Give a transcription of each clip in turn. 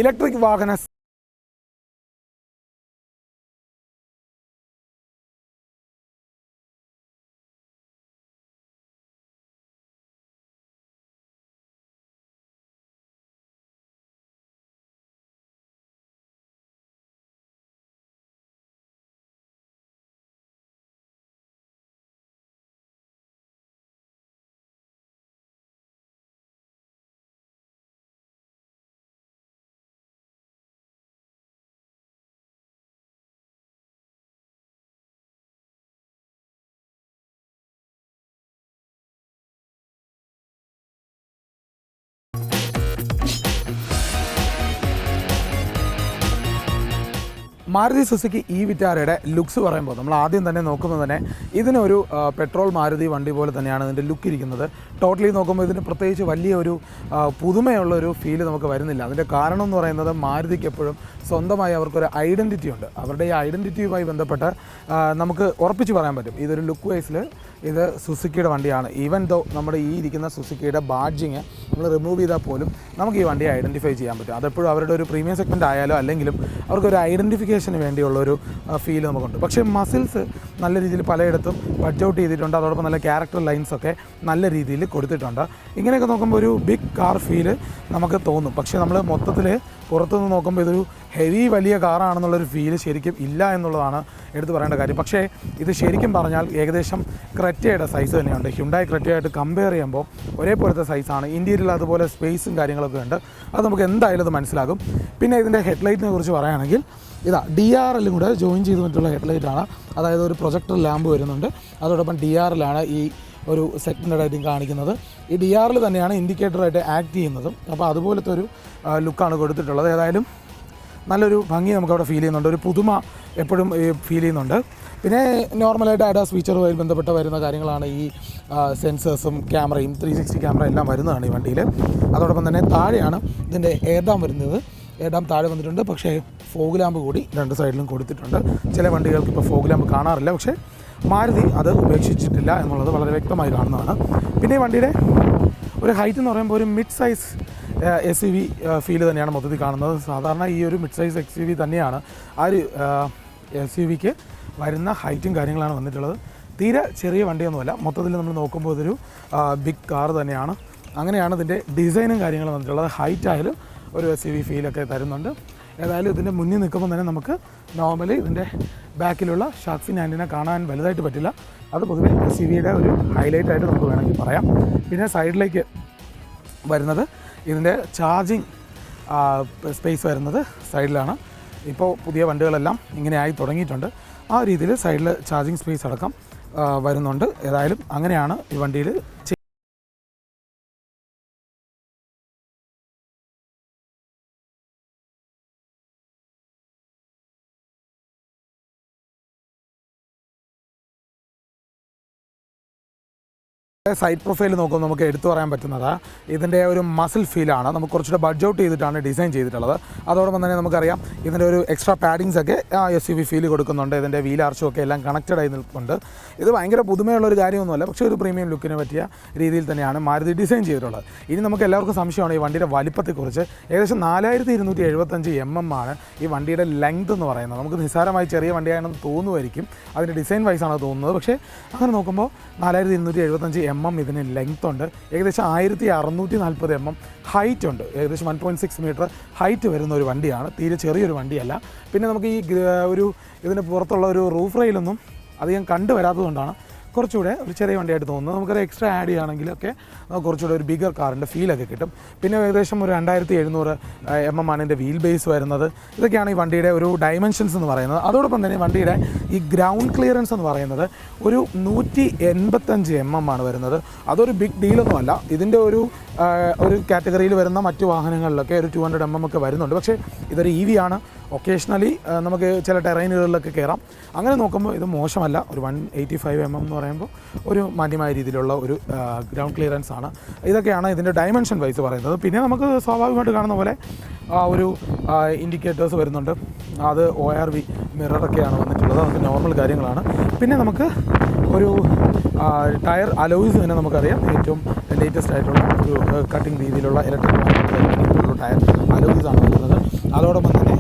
Electric വാഹന Maruti Suzuki ഈ വിറ്റാരയുടെ looks പറയുമ്പോൾ നമ്മൾ ആദ്യം തന്നെ നോക്കുമ്പോൾ തന്നെ ഇതിനൊരു പെട്രോൾ മാരുതി വണ്ടി പോലെ തന്നെയാണ് ഇതിൻ്റെ ലുക്ക് ഇരിക്കുന്നത്. ടോട്ടലി നോക്കുമ്പോൾ ഇതിന് പ്രത്യേകിച്ച് വലിയൊരു പുതുമയുള്ളൊരു ഫീല് നമുക്ക് വരുന്നില്ല. അതിൻ്റെ കാരണം എന്ന് പറയുന്നത് മാരുതിക്ക് എപ്പോഴും സ്വന്തമായി അവർക്കൊരു ഐഡൻറ്റിറ്റി ഉണ്ട്. അവരുടെ ഈ ഐഡൻറ്റിറ്റിയുമായി ബന്ധപ്പെട്ട് നമുക്ക് ഉറപ്പിച്ച് പറയാൻ പറ്റും ഇതൊരു ലുക്ക് വൈസിൽ ഇത് സുസുക്കിയുടെ വണ്ടിയാണ്. ഈവൻ ദോ നമ്മുടെ ഈ ഇരിക്കുന്ന സുസുക്കിയുടെ ബാഡ്ജിങ് നമ്മൾ റിമൂവ് ചെയ്താൽ പോലും നമുക്ക് ഈ വണ്ടിയെ ഐഡൻറ്റിഫൈ ചെയ്യാൻ പറ്റും. അതെപ്പോഴും അവരുടെ ഒരു പ്രീമിയം സെഗ്മെൻറ്റ് ആയാലോ അല്ലെങ്കിലും അവർക്കൊരു ഐഡൻറ്റിഫിക്കേഷന് വേണ്ടിയുള്ളൊരു ഫീൽ നമുക്കുണ്ട്. പക്ഷേ മസിൽസ് നല്ല രീതിയിൽ പലയിടത്തും ബഡ്ജ് ഔട്ട് ചെയ്തിട്ടുണ്ട്. അതോടൊപ്പം നല്ല ക്യാരക്ടർ ലൈൻസൊക്കെ നല്ല രീതിയിൽ കൊടുത്തിട്ടുണ്ട്. ഇങ്ങനെയൊക്കെ നോക്കുമ്പോൾ ഒരു ബിഗ് കാർ ഫീല് നമുക്ക് തോന്നും. പക്ഷേ നമ്മൾ മൊത്തത്തിൽ പുറത്തുനിന്ന് നോക്കുമ്പോൾ ഇതൊരു ഹെവി വലിയ കാറാണെന്നുള്ളൊരു ഫീല് ശരിക്കും ഇല്ല എന്നുള്ളതാണ് എടുത്തു പറയേണ്ട കാര്യം. പക്ഷേ ഇത് ശരിക്കും പറഞ്ഞാൽ ഏകദേശം ക്രെറ്റയുടെ സൈസ് തന്നെയുണ്ട്. ഹ്യുണ്ടായി ക്രെറ്റയായിട്ട് കമ്പയർ ചെയ്യുമ്പോൾ ഒരേപോലത്തെ സൈസാണ്. ഇൻറ്റീരിയൽ അതുപോലെ സ്പേസും കാര്യങ്ങളൊക്കെ ഉണ്ട്. അത് നമുക്ക് എന്തായാലും അത് മനസ്സിലാകും. പിന്നെ ഇതിൻ്റെ ഹെഡ്ലൈറ്റിനെ കുറിച്ച് പറയുകയാണെങ്കിൽ ഇതാ DRL കൂടെ ജോയിൻ ചെയ്ത് മറ്റുള്ള ഹെഡ്ലൈറ്റാണ്. അതായത് ഒരു പ്രൊജക്ടർ ലാമ്പ് വരുന്നുണ്ട്. അതോടൊപ്പം DRL ഈ ഒരു സെഗ്മെൻ്റായിട്ടും കാണിക്കുന്നത്. ഈ DRL തന്നെയാണ് ഇൻഡിക്കേറ്ററായിട്ട് ആക്ട് ചെയ്യുന്നതും. അപ്പോൾ അതുപോലത്തെ ഒരു ലുക്കാണ് കൊടുത്തിട്ടുള്ളത്. ഏതായാലും നല്ലൊരു ഭംഗി നമുക്കവിടെ ഫീൽ ചെയ്യുന്നുണ്ട്. ഒരു പുതുമ എപ്പോഴും ഫീൽ ചെയ്യുന്നുണ്ട്. പിന്നെ നോർമലായിട്ട് ADAS ഫീച്ചറുമായി ബന്ധപ്പെട്ട് വരുന്ന കാര്യങ്ങളാണ് ഈ സെൻസേഴ്സും ക്യാമറയും 360 ക്യാമറ എല്ലാം വരുന്നതാണ് ഈ വണ്ടിയിൽ. അതോടൊപ്പം തന്നെ താഴെയാണ് ഇതിൻ്റെ ഏതാം വരുന്നത്. ഏതാം താഴെ വന്നിട്ടുണ്ട്. പക്ഷേ ഫോഗ് ലാമ്പ് കൂടി രണ്ട് സൈഡിലും കൊടുത്തിട്ടുണ്ട്. ചില വണ്ടികൾക്ക് ഇപ്പോൾ ഫോഗ് ലാമ്പ് കാണാറില്ല. പക്ഷേ മാരുതി അത് ഉപേക്ഷിച്ചിട്ടില്ല എന്നുള്ളത് വളരെ വ്യക്തമായി കാണുന്നതാണ്. പിന്നെ ഈ വണ്ടിയുടെ ഒരു ഹൈറ്റ് എന്ന് പറയുമ്പോൾ ഒരു മിഡ് സൈസ് SUV ഫീല് തന്നെയാണ് മൊത്തത്തിൽ കാണുന്നത്. സാധാരണ ഈ ഒരു മിഡ് സൈസ് XUV തന്നെയാണ് ആ ഒരു SUVക്ക് വരുന്ന ഹൈറ്റും കാര്യങ്ങളാണ് വന്നിട്ടുള്ളത്. തീരെ ചെറിയ വണ്ടിയൊന്നുമല്ല. മൊത്തത്തിൽ നമ്മൾ നോക്കുമ്പോൾ ഇതൊരു ബിഗ് കാർ തന്നെയാണ്. അങ്ങനെയാണ് ഇതിൻ്റെ ഡിസൈനും കാര്യങ്ങളും വന്നിട്ടുള്ളത്. ഹൈറ്റ് ആയാലും ഒരു SUV ഫീലൊക്കെ തരുന്നുണ്ട്. ഏതായാലും ഇതിൻ്റെ മുന്നിൽ നിൽക്കുമ്പോൾ തന്നെ നമുക്ക് നോർമലി ഇതിൻ്റെ ബാക്കിലുള്ള ഷാർക്ക് ഫിൻ ആൻറ്റിനെ കാണാൻ വലുതായിട്ട് പറ്റില്ല. അത് പൊതുവെ SUVയുടെ ഒരു ഹൈലൈറ്റായിട്ട് നമുക്ക് വേണമെങ്കിൽ പറയാം. പിന്നെ സൈഡിലേക്ക് വരുന്നത് ഇതിൻ്റെ ചാർജിങ് സ്പേസ് വരുന്നത് സൈഡിലാണ്. ഇപ്പോൾ പുതിയ വണ്ടികളെല്ലാം ഇങ്ങനെ ആയി തുടങ്ങിയിട്ടുണ്ട്. ആ രീതിയിൽ സൈഡിൽ ചാർജിങ് സ്പേസ് അടക്കം വരുന്നുണ്ട്. ഏതായാലും അങ്ങനെയാണ് ഈ വണ്ടിയിൽ സൈഡ് പ്രൊഫൈൽ നോക്കുമ്പോൾ നമുക്ക് എടുത്തു പറയാൻ പറ്റുന്നത് ഇതിൻ്റെ ഒരു മസിൽ ഫീലാണ്. നമുക്ക് കുറച്ചുകൂടെ ബഡ്ജ് ഔട്ട് ചെയ്തിട്ടാണ് ഡിസൈൻ ചെയ്തിട്ടുള്ളത്. അതോടൊപ്പം തന്നെ നമുക്കറിയാം ഇതിൻ്റെ ഒരു എക്സ്ട്രാ പാഡിങ്സ് ഒക്കെ SUV ഫീൽ കൊടുക്കുന്നുണ്ട്. ഇതിൻ്റെ വീൽ ആർച്ചും ഒക്കെ എല്ലാം കണക്റ്റഡ് ആയി നിൽക്കുന്നുണ്ട്. ഇത് ഭയങ്കര പുതുമയുള്ളൊരു കാര്യമൊന്നുമല്ല. പക്ഷേ ഒരു പ്രീമിയം ലുക്കിന് പറ്റിയ രീതിയിൽ തന്നെയാണ് മാരുതി ഡിസൈൻ ചെയ്തിട്ടുള്ളത്. ഇനി നമുക്ക് എല്ലാവർക്കും സംശയമാണ് ഈ വണ്ടിയുടെ വലിപ്പത്തെക്കുറിച്ച്. ഏകദേശം 4275 mm ആണ് ഈ വണ്ടിയുടെ ലെങ്ത് എന്ന് പറയുന്നത്. നമുക്ക് നിസ്സാരമായി ചെറിയ വണ്ടിയാണെന്ന് തോന്നുമായിരിക്കും. അതിൻ്റെ ഡിസൈൻ വൈസാണ് തോന്നുന്നത്. പക്ഷേ അങ്ങനെ നോക്കുമ്പോൾ 4275 mm ഇതിന് ലെങ്ത് ഉണ്ട്. ഏകദേശം 1640 mm ഹൈറ്റ് ഉണ്ട്. ഏകദേശം 1.6 മീറ്റർ ഹൈറ്റ് വരുന്ന ഒരു വണ്ടിയാണ്. തീരെ ചെറിയൊരു വണ്ടിയല്ല. പിന്നെ നമുക്ക് ഈ ഇതിന് പുറത്തുള്ള ഒരു റൂഫ് റെയിലൊന്നും അധികം കണ്ടുവരാത്തതുകൊണ്ടാണ് കുറച്ചുകൂടെ ഒരു ചെറിയ വണ്ടിയായിട്ട് തോന്നുന്നത്. നമുക്കൊരു എക്സ്ട്രാ ആഡ് ചെയ്യുകയാണെങ്കിലൊക്കെ നമുക്ക് കുറച്ചുകൂടെ ഒരു ബിഗർ കാറിൻ്റെ ഫീലൊക്കെ കിട്ടും. പിന്നെ ഏകദേശം ഒരു 2700 mm ആണ് ഇതിൻ്റെ വീൽ ബേസ് വരുന്നത്. ഇതൊക്കെയാണ് ഈ വണ്ടിയുടെ ഒരു ഡയമെൻഷൻസ് എന്ന് പറയുന്നത്. അതോടൊപ്പം തന്നെ വണ്ടിയുടെ ഈ ഗ്രൗണ്ട് ക്ലിയറൻസ് എന്ന് പറയുന്നത് ഒരു 185 mm ആണ് വരുന്നത്. അതൊരു ബിഗ് ഡീലൊന്നുമല്ല. ഇതിൻ്റെ ഒരു കാറ്റഗറിയിൽ വരുന്ന മറ്റു വാഹനങ്ങളിലൊക്കെ ഒരു 200 mm ഒക്കെ വരുന്നുണ്ട്. പക്ഷേ ഇതൊരു EV ആണ്. ഒക്കേഷണലി നമുക്ക് ചില ടെറൈനുകളിലൊക്കെ കയറാം. അങ്ങനെ നോക്കുമ്പോൾ ഇത് മോശമല്ല. ഒരു 185 mm എന്ന് പറയുമ്പോൾ ഒരു മാന്യമായ രീതിയിലുള്ള ഒരു ഗ്രൗണ്ട് ക്ലിയറൻസ് ആണ്. ഇതൊക്കെയാണ് ഇതിൻ്റെ ഡയമെൻഷൻ വൈസ് പറയുന്നത്. പിന്നെ നമുക്ക് സ്വാഭാവികമായിട്ട് കാണുന്ന പോലെ ഒരു ഇൻഡിക്കേറ്റേഴ്സ് വരുന്നുണ്ട്. അത് ORV മിററൊക്കെയാണ് വന്നിട്ടുള്ളത്. അതൊക്കെ നോർമൽ കാര്യങ്ങളാണ്. പിന്നെ നമുക്ക് ഒരു ടയർ അലോയ്സ് തന്നെ നമുക്കറിയാം. ഏറ്റവും ലേറ്റസ്റ്റ് ആയിട്ടുള്ള ഒരു കട്ടിങ് രീതിയിലുള്ള ഇലക്ട്രിക് ടയർ അലോയ്സ് ആണ് വരുന്നത്. അതോടൊപ്പം തന്നെ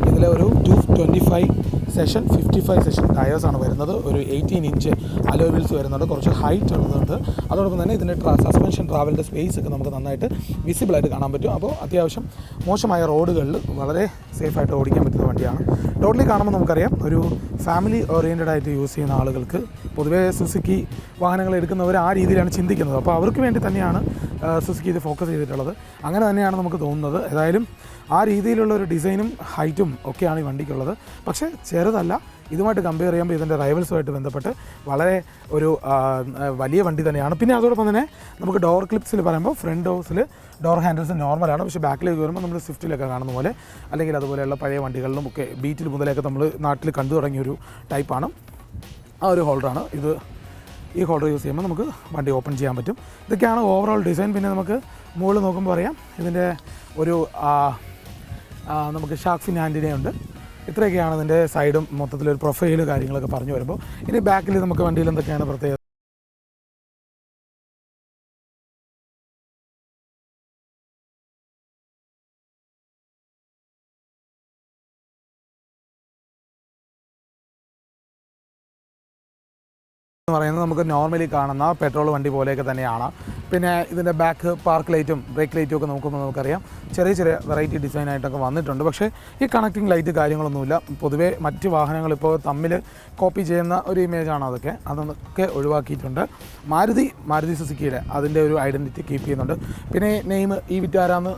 ഇതിലെ ഒരു 225 സെഷൻ 55 സെഷൻ ടയേഴ്സാണ് വരുന്നത്. ഒരു 18 ഇഞ്ച് അലോയ് വീൽസ് വരുന്നുണ്ട്, കുറച്ച് ഹൈറ്റ് ഉള്ളതുണ്ട്. അതോടൊപ്പം തന്നെ ഇതിൻ്റെ സസ്പെൻഷൻ ട്രാവലിൻ്റെ സ്പേസ് ഒക്കെ നമുക്ക് നന്നായിട്ട് വിസിബിളായിട്ട് കാണാൻ പറ്റും. അപ്പോൾ അത്യാവശ്യം മോശമായ റോഡുകളിൽ വളരെ സേഫായിട്ട് ഓടിക്കാൻ പറ്റുന്ന വണ്ടിയാണ്. ടോട്ടലി കാണുമ്പോൾ നമുക്കറിയാം ഒരു ഫാമിലി ഓറിയൻറ്റഡ് ആയിട്ട് യൂസ് ചെയ്യുന്ന ആളുകൾക്ക്, പൊതുവേ സുസുക്കി വാഹനങ്ങൾ എടുക്കുന്നവർ ആ രീതിയിലാണ് ചിന്തിക്കുന്നത്. അപ്പോൾ അവർക്ക് വേണ്ടി തന്നെയാണ് സുസുക്കി ഇത് ഫോക്കസ് ചെയ്തിട്ടുള്ളത്. അങ്ങനെ തന്നെയാണ് നമുക്ക് തോന്നുന്നത്. ഏതായാലും ആ രീതിയിലുള്ള ഒരു ഡിസൈനും ഹൈറ്റും ഒക്കെയാണ് ഈ വണ്ടിക്കുള്ളത്. പക്ഷേ ചെറുതല്ല, ഇതുമായിട്ട് കമ്പയർ ചെയ്യുമ്പോൾ ഇതിൻ്റെ റൈവൽസുമായിട്ട് ബന്ധപ്പെട്ട് വളരെ ഒരു വലിയ വണ്ടി തന്നെയാണ്. പിന്നെ അതോടൊപ്പം തന്നെ നമുക്ക് ഡോർ ക്ലിപ്സിൽ പറയുമ്പോൾ ഫ്രണ്ട് ഡോർസിൽ ഡോർ ഹാൻഡിൽസ് നോർമലാണ്. പക്ഷേ ബാക്കിലേക്ക് വരുമ്പോൾ നമ്മൾ സ്വിഫ്റ്റിലൊക്കെ കാണുന്ന പോലെ അല്ലെങ്കിൽ അതുപോലെയുള്ള പഴയ വണ്ടികളിലും ഒക്കെ ബീറ്റിൽ മുതലൊക്കെ നമ്മൾ നാട്ടിൽ കണ്ടു തുടങ്ങിയൊരു ടൈപ്പാണ് ആ ഒരു ഹോൾഡറാണ് ഇത്. ഈ ഹോൾഡർ യൂസ് ചെയ്യുമ്പോൾ നമുക്ക് വണ്ടി ഓപ്പൺ ചെയ്യാൻ പറ്റും. ഇതൊക്കെയാണ് ഓവറോൾ ഡിസൈൻ. പിന്നെ നമുക്ക് മുകളിൽ നോക്കുമ്പോൾ അറിയാം ഇതിൻ്റെ ഒരു നമുക്ക് ഷാർക്ക് ഫിൻ ആൻറ്റിനയുണ്ട്. ഇത്രയൊക്കെയാണ് ഇതിൻ്റെ സൈഡും മൊത്തത്തിലൊരു പ്രൊഫൈല് കാര്യങ്ങളൊക്കെ പറഞ്ഞു വരുമ്പോൾ. ഇനി ബാക്കിൽ നമുക്ക് വണ്ടിയിൽ എന്തൊക്കെയാണ് പ്രത്യേകത എന്ന് പറയുന്നത്, നമുക്ക് നോർമലി കാണുന്ന പെട്രോൾ വണ്ടി പോലെയൊക്കെ തന്നെയാണ്. പിന്നെ ഇതിൻ്റെ ബാക്ക് പാർക്ക് ലൈറ്റും ബ്രേക്ക് ലൈറ്റും ഒക്കെ നോക്കുമ്പോൾ നമുക്കറിയാം ചെറിയ ചെറിയ വെറൈറ്റി ഡിസൈനായിട്ടൊക്കെ വന്നിട്ടുണ്ട്. പക്ഷേ ഈ കണക്റ്റിംഗ് ലൈറ്റ് കാര്യങ്ങളൊന്നുമില്ല. പൊതുവേ മറ്റ് വാഹനങ്ങളിപ്പോൾ തമ്മിൽ കോപ്പി ചെയ്യുന്ന ഒരു ഇമേജാണ് അതൊക്കെ ഒഴിവാക്കിയിട്ടുണ്ട്. മാരുതി സുസുക്കിയുടെ അതിൻ്റെ ഒരു ഐഡൻറ്റിറ്റി കീപ്പ് ചെയ്യുന്നുണ്ട്. പിന്നെ നെയിം ഈ വിറ്റാരാന്ന്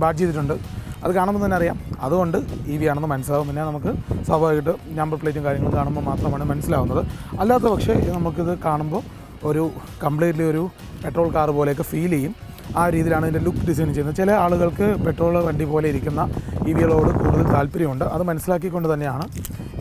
ബാഡ് ചെയ്തിട്ടുണ്ട്. അത് കാണുമ്പോൾ തന്നെ അറിയാം, അതുകൊണ്ട് ഇ വി ആണെന്ന് മനസ്സിലാവും. പിന്നെ നമുക്ക് സ്വാഭാവികമായിട്ട് നമ്പർ പ്ലേറ്റും കാര്യങ്ങളും കാണുമ്പോൾ മാത്രമാണ് മനസ്സിലാവുന്നത്. അല്ലാത്ത പക്ഷേ നമുക്കിത് കാണുമ്പോൾ ഒരു കംപ്ലീറ്റ്ലി ഒരു പെട്രോൾ കാർ പോലെയൊക്കെ ഫീൽ ചെയ്യും. ആ രീതിയിലാണ് ഇതിൻ്റെ ലുക്ക് ഡിസൈൻ ചെയ്യുന്നത്. ചില ആളുകൾക്ക് പെട്രോൾ വണ്ടി പോലെ ഇരിക്കുന്ന ഇ വികളോട് കൂടുതൽ താല്പര്യമുണ്ട്. അത് മനസ്സിലാക്കിക്കൊണ്ട് തന്നെയാണ്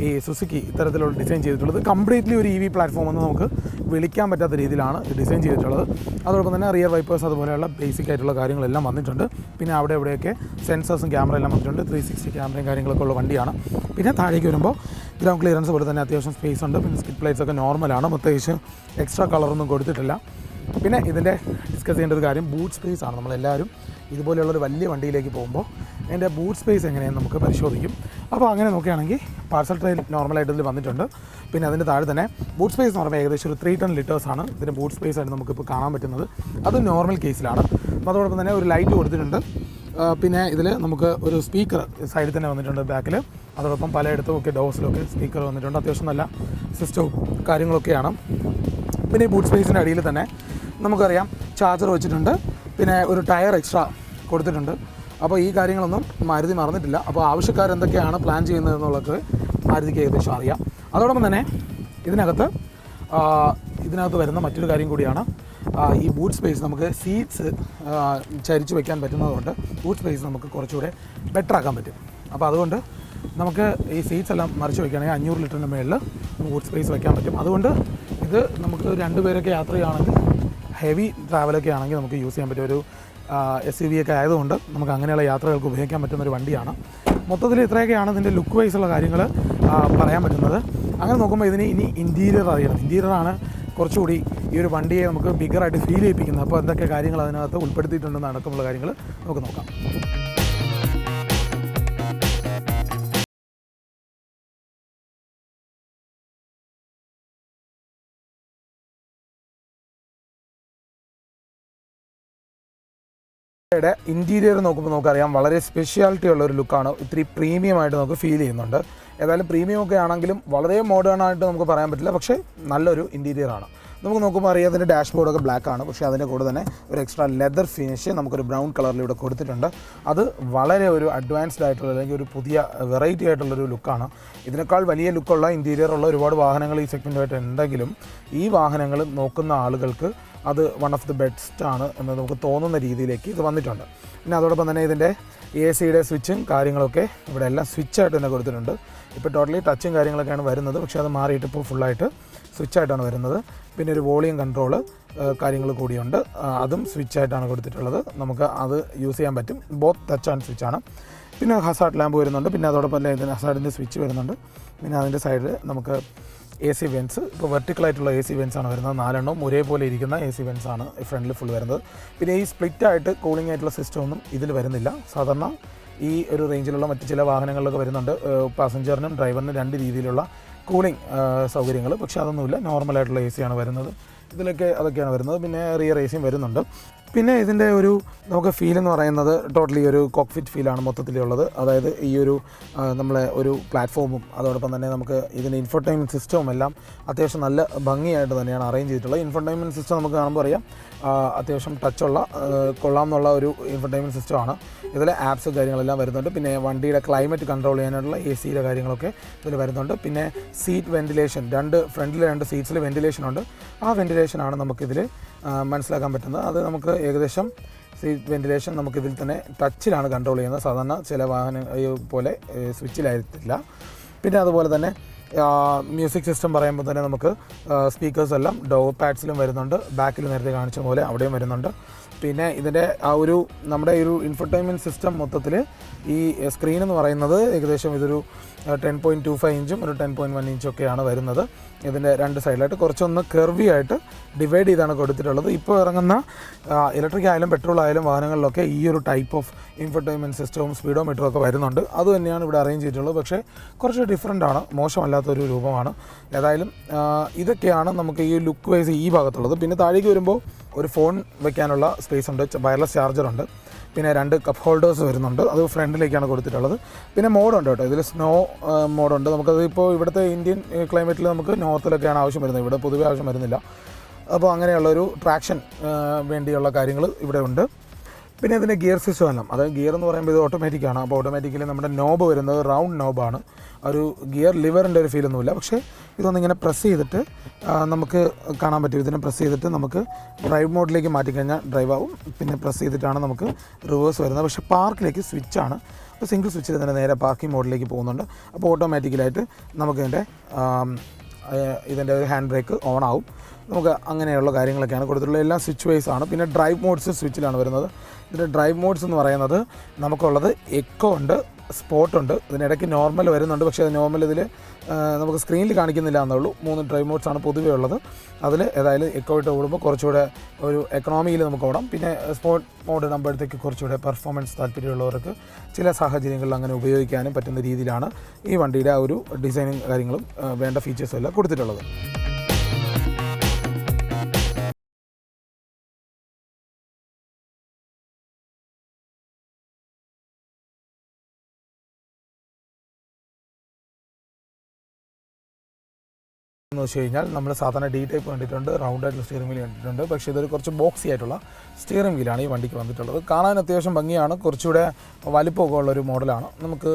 ഈ സുസുക്കി ഇത്തരത്തിലുള്ള ഡിസൈൻ ചെയ്തിട്ടുള്ളത്. കംപ്ലീറ്റ്ലി ഒരു ഇ വി പ്ലാറ്റ്ഫോം എന്ന് നമുക്ക് വിളിക്കാൻ പറ്റാത്ത രീതിയിലാണ് ഡിസൈൻ ചെയ്തിട്ടുള്ളത്. അതോടൊപ്പം തന്നെ റിയർ വൈപ്പേഴ്സ് അതുപോലെയുള്ള ബേസിക് ആയിട്ടുള്ള കാര്യങ്ങളെല്ലാം വന്നിട്ടുണ്ട്. പിന്നെ അവിടെ ഇവിടെയൊക്കെ സെൻസേഴ്സും ക്യാമറ എല്ലാം വന്നിട്ടുണ്ട്. 360 ക്യാമറയും കാര്യങ്ങളൊക്കെ ഉള്ള വണ്ടിയാണ്. പിന്നെ താഴേക്ക് വരുമ്പോൾ ഗ്രൗണ്ട് ക്ലിയറൻസ് പോലെ തന്നെ അത്യാവശ്യം സ്പേസ് ഉണ്ട്. പിന്നെ സ്കിഡ് പ്ലേറ്റ്സ് ഒക്കെ നോർമലാണ്, പ്രത്യേകിച്ച് എക്സ്ട്രാ കളറൊന്നും കൊടുത്തിട്ടില്ല. പിന്നെ ഇതിൻ്റെ ഡിസ്കസ് ചെയ്യേണ്ട ഒരു കാര്യം ബൂട്ട് സ്പേസ് ആണ്. നമ്മളെല്ലാവരും ഇതുപോലെയുള്ളൊരു വലിയ വണ്ടിയിലേക്ക് പോകുമ്പോൾ അതിൻ്റെ ബൂട്ട് സ്പേസ് എങ്ങനെയെന്ന് നമുക്ക് പരിശോധിക്കും. അപ്പോൾ അങ്ങനെ നോക്കുകയാണെങ്കിൽ പാർസൽ ട്രെയിൻ നോർമലായിട്ട് ഇതിൽ വന്നിട്ടുണ്ട്. പിന്നെ അതിൻ്റെ താഴെ തന്നെ ബൂട്ട് സ്പേസ് എന്ന് പറയുമ്പോൾ ഏകദേശം ഒരു 3 ടൺ ലിറ്റേഴ്സാണ് ഇതിൻ്റെ ബൂട്ട് സ്പേസ് ആയിട്ട് നമുക്കിപ്പോൾ കാണാൻ പറ്റുന്നത്. അത് നോർമൽ കേസിലാണ്. അതോടൊപ്പം തന്നെ ഒരു ലൈറ്റ് കൊടുത്തിട്ടുണ്ട്. പിന്നെ ഇതിൽ നമുക്ക് ഒരു സ്പീക്കർ സൈഡിൽ തന്നെ വന്നിട്ടുണ്ട് ബാക്കിൽ. അതോടൊപ്പം പലയിടത്തും ഒക്കെ ഡോസിലൊക്കെ സ്പീക്കർ വന്നിട്ടുണ്ട്. അത്യാവശ്യം നല്ല സിസ്റ്റവും കാര്യങ്ങളൊക്കെയാണ്. പിന്നെ ഈ ബൂട്ട് സ്പേസിൻ്റെ അടിയിൽ തന്നെ നമുക്കറിയാം ചാർജർ വെച്ചിട്ടുണ്ട്. പിന്നെ ഒരു ടയർ എക്സ്ട്രാ കൊടുത്തിട്ടുണ്ട്. അപ്പോൾ ഈ കാര്യങ്ങളൊന്നും മാരുതി മറന്നിട്ടില്ല. അപ്പോൾ ആവശ്യക്കാർ എന്തൊക്കെയാണ് പ്ലാൻ ചെയ്യുന്നത് എന്നുള്ളത് മാരുതിക്ക് ഏകദേശം അറിയാം. അതോടൊപ്പം തന്നെ ഇതിനകത്ത് വരുന്ന മറ്റൊരു കാര്യം കൂടിയാണ് ഈ ബൂട്ട് സ്പേസ്. നമുക്ക് സീറ്റ്സ് ചരിച്ച് വയ്ക്കാൻ പറ്റുന്നതുകൊണ്ട് ബൂട്ട് സ്പേസ് നമുക്ക് കുറച്ചുകൂടെ ബെറ്റർ ആക്കാൻ പറ്റും. അപ്പോൾ അതുകൊണ്ട് നമുക്ക് ഈ സീറ്റ്സ് എല്ലാം മറിച്ച് വയ്ക്കുകയാണെങ്കിൽ 500 ലിറ്ററിന് മുകളിൽ ബൂട്ട് സ്പേസ് വയ്ക്കാൻ പറ്റും. അതുകൊണ്ട് ഇത് നമുക്ക് 2 പേരൊക്കെ യാത്ര ചെയ്യുകയാണെങ്കിൽ ഹെവി ട്രാവലൊക്കെ ആണെങ്കിൽ നമുക്ക് യൂസ് ചെയ്യാൻ പറ്റും. ഒരു SUV ഒക്കെ ആയതുകൊണ്ട് നമുക്ക് അങ്ങനെയുള്ള യാത്രകൾക്ക് ഉപയോഗിക്കാൻ പറ്റുന്നൊരു വണ്ടിയാണ്. മൊത്തത്തിൽ ഇത്രയൊക്കെയാണ് ഇതിൻ്റെ ലുക്ക് വൈസുള്ള കാര്യങ്ങൾ പറയാൻ പറ്റുന്നത്. അങ്ങനെ നോക്കുമ്പോൾ ഇതിന് ഇനി ഇൻറ്റീരിയർ അറിയണം. ഇൻറ്റീരിയറാണ് കുറച്ചുകൂടി ഈ ഒരു വണ്ടിയെ നമുക്ക് ബിഗറായിട്ട് ഫീൽ ചെയ്യിപ്പിക്കുന്നത്. അപ്പോൾ എന്തൊക്കെ കാര്യങ്ങൾ അതിനകത്ത് ഉൾപ്പെടുത്തിയിട്ടുണ്ടെന്ന് അടക്കമുള്ള കാര്യങ്ങൾ നമുക്ക് നോക്കാം. ഇൻറ്റീരിയർ നോക്കുമ്പോൾ നമുക്കറിയാം വളരെ സ്പെഷ്യാലിറ്റി ഉള്ള ഒരു ലുക്കാണ്. ഇത്തിരി പ്രീമിയം ആയിട്ട് നമുക്ക് ഫീൽ ചെയ്യുന്നുണ്ട്. ഏതായാലും പ്രീമിയം ഒക്കെ ആണെങ്കിലും വളരെ മോഡേൺ ആയിട്ട് നമുക്ക് പറയാൻ പറ്റില്ല. പക്ഷേ നല്ലൊരു ഇൻറ്റീരിയറാണ്. നമുക്ക് നോക്കുമ്പോൾ അറിയാം അതിൻ്റെ ഡാഷ്ബോർഡൊക്കെ ബ്ലാക്ക് ആണ്. പക്ഷേ അതിൻ്റെ കൂടെ തന്നെ ഒരു എക്സ്ട്രാ ലെതർ ഫിനിഷ് നമുക്കൊരു ബ്രൗൺ കളറിലൂടെ കൊടുത്തിട്ടുണ്ട്. അത് വളരെ ഒരു അഡ്വാൻസ്ഡ് ആയിട്ടുള്ള അല്ലെങ്കിൽ ഒരു പുതിയ വെറൈറ്റി ആയിട്ടുള്ളൊരു ലുക്കാണ്. ഇതിനേക്കാൾ വലിയ ലുക്കുള്ള ഇൻറ്റീരിയറുള്ള ഒരുപാട് വാഹനങ്ങൾ ഈ സെഗ്മെൻറ്റുമായിട്ട് ഉണ്ടെങ്കിലും ഈ വാഹനങ്ങൾ നോക്കുന്ന ആളുകൾക്ക് അത് വൺ ഓഫ് ദി ബെസ്റ്റ് ആണ് എന്ന് നമുക്ക് തോന്നുന്ന രീതിയിലേക്ക് ഇത് വന്നിട്ടുണ്ട്. പിന്നെ അതോടൊപ്പം തന്നെ ഇതിൻ്റെ AC സ്വിച്ചും കാര്യങ്ങളൊക്കെ ഇവിടെ എല്ലാം സ്വിച്ചായിട്ട് തന്നെ കൊടുത്തിട്ടുണ്ട്. ഇപ്പോൾ ടോട്ടലി ടച്ചും കാര്യങ്ങളൊക്കെയാണ് വരുന്നത്. പക്ഷേ അത് മാറിയിട്ട് ഇപ്പോൾ ഫുള്ളായിട്ട് സ്വിച്ചായിട്ടാണ് വരുന്നത്. പിന്നെ ഒരു വോളിയം കൺട്രോള് കാര്യങ്ങൾ കൂടിയുണ്ട്. അതും സ്വിച്ചായിട്ടാണ് കൊടുത്തിട്ടുള്ളത്. നമുക്ക് അത് യൂസ് ചെയ്യാൻ പറ്റും. ബോത്ത് ടച്ച് ആൻഡ് സ്വിച്ചാണ്. പിന്നെ ഹസാർഡ് ലാമ്പ് വരുന്നുണ്ട്. പിന്നെ അതോടൊപ്പം തന്നെ ഇതിന് ഹസാർഡിൻ്റെ സ്വിച്ച് വരുന്നുണ്ട്. പിന്നെ അതിൻ്റെ സൈഡിൽ നമുക്ക് AC വെൻസ്, ഇപ്പോൾ വെർട്ടിക്കലായിട്ടുള്ള AC വെൻസാണ് വരുന്നത്. 4 എണ്ണവും ഒരേപോലെ ഇരിക്കുന്ന AC വെൻസാണ് ഫ്രണ്ടിൽ ഫുൾ വരുന്നത്. പിന്നെ ഈ സ്പ്ലിറ്റായിട്ട് കൂളിംഗ് ആയിട്ടുള്ള സിസ്റ്റം ഒന്നും ഇതിൽ വരുന്നില്ല. സാധാരണ ഈ ഒരു റേഞ്ചിലുള്ള മറ്റ് ചില വാഹനങ്ങളിലൊക്കെ വരുന്നുണ്ട്. പാസഞ്ചറിനും ഡ്രൈവറിനും 2 രീതിയിലുള്ള കൂളിംഗ് സൗകര്യങ്ങൾ. പക്ഷേ അതൊന്നുമില്ല, നോർമലായിട്ടുള്ള AC ആണ് വരുന്നത്. ഇതിലൊക്കെ അതൊക്കെയാണ് വരുന്നത്. പിന്നെ റിയർ AC വരുന്നുണ്ട്. പിന്നെ ഇതിൻ്റെ ഒരു നമുക്ക് ഫീൽ എന്ന് പറയുന്നത് ടോട്ടലി ഒരു കോക്ക്പിറ്റ് ഫീലാണ് മൊത്തത്തിലുള്ളത്. അതായത് ഈ ഒരു നമ്മളെ ഒരു പ്ലാറ്റ്ഫോമും അതോടൊപ്പം തന്നെ നമുക്ക് ഇതിൻ്റെ ഇൻഫർടൈൻമെൻറ്റ് സിസ്റ്റവും എല്ലാം അത്യാവശ്യം നല്ല ഭംഗിയായിട്ട് തന്നെയാണ് അറേഞ്ച് ചെയ്തിട്ടുള്ളത്. ഇൻഫർടൈൻമെൻറ്റ് സിസ്റ്റം നമുക്ക് കാണുമ്പോൾ അറിയാം അത്യാവശ്യം ടച്ചുള്ള കൊള്ളാം എന്നുള്ള ഒരു ഇൻഫർടൈൻമെൻറ്റ് സിസ്റ്റമാണ്. ഇതിൽ ആപ്സ് കാര്യങ്ങളെല്ലാം വരുന്നുണ്ട്. പിന്നെ വണ്ടിയുടെ ക്ലൈമറ്റ് കൺട്രോൾ ചെയ്യാനുള്ള AC കാര്യങ്ങളൊക്കെ ഇതിൽ വരുന്നുണ്ട്. പിന്നെ സീറ്റ് വെൻറ്റിലേഷൻ, ഫ്രണ്ടിലെ 2 സീറ്റ്സിൽ വെൻറ്റിലേഷൻ ഉണ്ട്. ആ വെൻറ്റിലേഷനാണ് നമുക്കിതിൽ മനസ്സിലാക്കാൻ പറ്റുന്നത്. അത് നമുക്ക് ഏകദേശം സീറ്റ് വെൻറ്റിലേഷൻ നമുക്കിതിൽ തന്നെ ടച്ചിലാണ് കൺട്രോൾ ചെയ്യുന്നത്. സാധാരണ ചില വാഹനം പോലെ സ്വിച്ചിലായിരുന്നില്ല. പിന്നെ അതുപോലെ തന്നെ മ്യൂസിക് സിസ്റ്റം പറയുമ്പോൾ തന്നെ നമുക്ക് സ്പീക്കേഴ്സ് എല്ലാം ഡോർ പാഡ്സിലും വരുന്നുണ്ട്. ബാക്കിൽ നേരത്തെ കാണിച്ച പോലെ അവിടെയും വരുന്നുണ്ട്. പിന്നെ ഇതിൻ്റെ നമ്മുടെ ഒരു ഇൻഫർടൈൻമെൻറ്റ് സിസ്റ്റം മൊത്തത്തിൽ ഈ സ്ക്രീൻ എന്ന് പറയുന്നത് ഏകദേശം ഇതൊരു 10.25 ഇഞ്ചും ഒരു 10.1 ഇഞ്ചും ഒക്കെയാണ് വരുന്നത്. ഇതിൻ്റെ 2 സൈഡിലായിട്ട് കുറച്ചൊന്ന് കർവി ആയിട്ട് ഡിവൈഡ് ചെയ്താണ് കൊടുത്തിട്ടുള്ളത്. ഇപ്പോൾ ഇറങ്ങുന്ന ഇലക്ട്രിക് ആയാലും പെട്രോൾ ആയാലും വാഹനങ്ങളിലൊക്കെ ഈ ഒരു ടൈപ്പ് ഓഫ് ഇൻഫർടൈൻമെൻറ്റ് സിസ്റ്റവും സ്പീഡോമീറ്ററും ഒക്കെ വരുന്നുണ്ട്. അത് തന്നെയാണ് ഇവിടെ അറേഞ്ച് ചെയ്തിട്ടുള്ളത്. പക്ഷേ കുറച്ച് ഡിഫറൻ്റ് ആണ്, മോശമല്ലാത്തൊരു രൂപമാണ്. ഏതായാലും ഇതൊക്കെയാണ് നമുക്ക് ഈ ലുക്ക് വൈസ് ഈ ഭാഗത്തുള്ളത്. പിന്നെ താഴേക്ക് വരുമ്പോൾ ഒരു ഫോൺ വയ്ക്കാനുള്ള സ്പേസ് ഉണ്ട്, വയർലെസ് ചാർജറുണ്ട്. പിന്നെ 2 കപ്പ് ഹോൾഡേഴ്സ് വരുന്നുണ്ട്, അത് ഫ്രണ്ടിലേക്കാണ് കൊടുത്തിട്ടുള്ളത്. പിന്നെ മോഡുണ്ട് കേട്ടോ, ഇതിൽ സ്നോ മോഡുണ്ട്. നമുക്കത് ഇപ്പോൾ ഇവിടുത്തെ ഇന്ത്യൻ ക്ലൈമറ്റിൽ നമുക്ക് നോർത്തിലൊക്കെയാണ് ആവശ്യം വരുന്നത്, ഇവിടെ പൊതുവേ ആവശ്യം വരുന്നില്ല. അപ്പോൾ അങ്ങനെയുള്ളൊരു ട്രാക്ഷൻ വേണ്ടിയുള്ള കാര്യങ്ങൾ ഇവിടെ ഉണ്ട്. പിന്നെ ഇതിൻ്റെ ഗിയർ സിസ്റ്റം എല്ലാം, അതായത് ഗിയർ എന്ന് പറയുമ്പോൾ ഇത് ഓട്ടോമാറ്റിക്കാണ്. അപ്പോൾ ഓട്ടോമാറ്റിക്കലി നമ്മുടെ നോബ് വരുന്നത് റൗണ്ട് നോബാണ്. ഒരു ഗിയർ ലിവറിൻ്റെ ഒരു ഫീലൊന്നുമില്ല. പക്ഷേ ഇതൊന്നിങ്ങനെ പ്രസ് ചെയ്തിട്ട് നമുക്ക് കാണാൻ പറ്റും. ഇതിനെ പ്രസ് ചെയ്തിട്ട് നമുക്ക് ഡ്രൈവ് മോഡിലേക്ക് മാറ്റിക്കഴിഞ്ഞാൽ ഡ്രൈവ് ആവും. പിന്നെ പ്രസ് ചെയ്തിട്ടാണ് നമുക്ക് റിവേഴ്സ് വരുന്നത്. പക്ഷേ പാർക്കിലേക്ക് സ്വിച്ചാണ്. അപ്പോൾ സിംഗിൾ സ്വിച്ചിൽ തന്നെ നേരെ പാർക്കിംഗ് മോഡിലേക്ക് പോകുന്നുണ്ട്. അപ്പോൾ ഓട്ടോമാറ്റിക്കലായിട്ട് നമുക്കിതിൻ്റെ ഒരു ഹാൻഡ് ബ്രേക്ക് ഓൺ ആവും. നമുക്ക് അങ്ങനെയുള്ള കാര്യങ്ങളൊക്കെയാണ് കൊടുത്തിട്ടുള്ളത്. എല്ലാം സ്വിച്ച് വൈസ് ആണ്. പിന്നെ ഡ്രൈവ് മോഡ്സ് സ്വിച്ചിലാണ് വരുന്നത്. ഇതിൻ്റെ ഡ്രൈവ് മോഡ്സ് എന്ന് പറയുന്നത് നമുക്കുള്ളത് എക്കോ ഉണ്ട്, സ്പോട്ട് ഉണ്ട്, ഇതിനിടയ്ക്ക് നോർമൽ വരുന്നുണ്ട്. പക്ഷേ അത് നോർമൽ ഇതിൽ നമുക്ക് സ്ക്രീനിൽ കാണിക്കുന്നില്ല എന്നുള്ളൂ. 3 ഡ്രൈവ് മോഡ്സാണ് പൊതുവേ ഉള്ളത്. അതിൽ ഏതായാലും എക്കോ ഇട്ട് ഓടുമ്പോൾ കുറച്ചുകൂടെ ഒരു എക്കണോമിയിൽ നമുക്ക് ഓടാം. പിന്നെ സ്പോർട്ട് മോഡ് ഇടുമ്പോഴത്തേക്ക് കുറച്ചുകൂടെ പെർഫോമൻസ് താല്പര്യമുള്ളവർക്ക് ചില സാഹചര്യങ്ങളിൽ അങ്ങനെ ഉപയോഗിക്കാനും പറ്റുന്ന രീതിയിലാണ് ഈ വണ്ടിയുടെ ആ ഒരു ഡിസൈനും കാര്യങ്ങളും വേണ്ട ഫീച്ചേഴ്സും എല്ലാം കൊടുത്തിട്ടുള്ളത്. എന്ന് വെച്ച് കഴിഞ്ഞാൽ നമ്മൾ സാധാരണ ഡി ടൈപ്പ് കണ്ടിട്ടുണ്ട്, റൗണ്ട് ആയിട്ടുള്ള സ്റ്റിയറിംഗ് വീൽ കണ്ടിട്ടുണ്ട്. പക്ഷേ ഇതൊരു കുറച്ച് ബോക്സി ആയിട്ടുള്ള സ്റ്റിയറിംഗ് വീലാണ് ഈ വണ്ടിക്ക് വന്നിട്ടുള്ളത്. കാണാൻ അത്യാവശ്യം ഭംഗിയാണ്, കുറച്ചുകൂടെ വലിപ്പമൊക്കെ ഉള്ളൊരു മോഡലാണ്. നമുക്ക്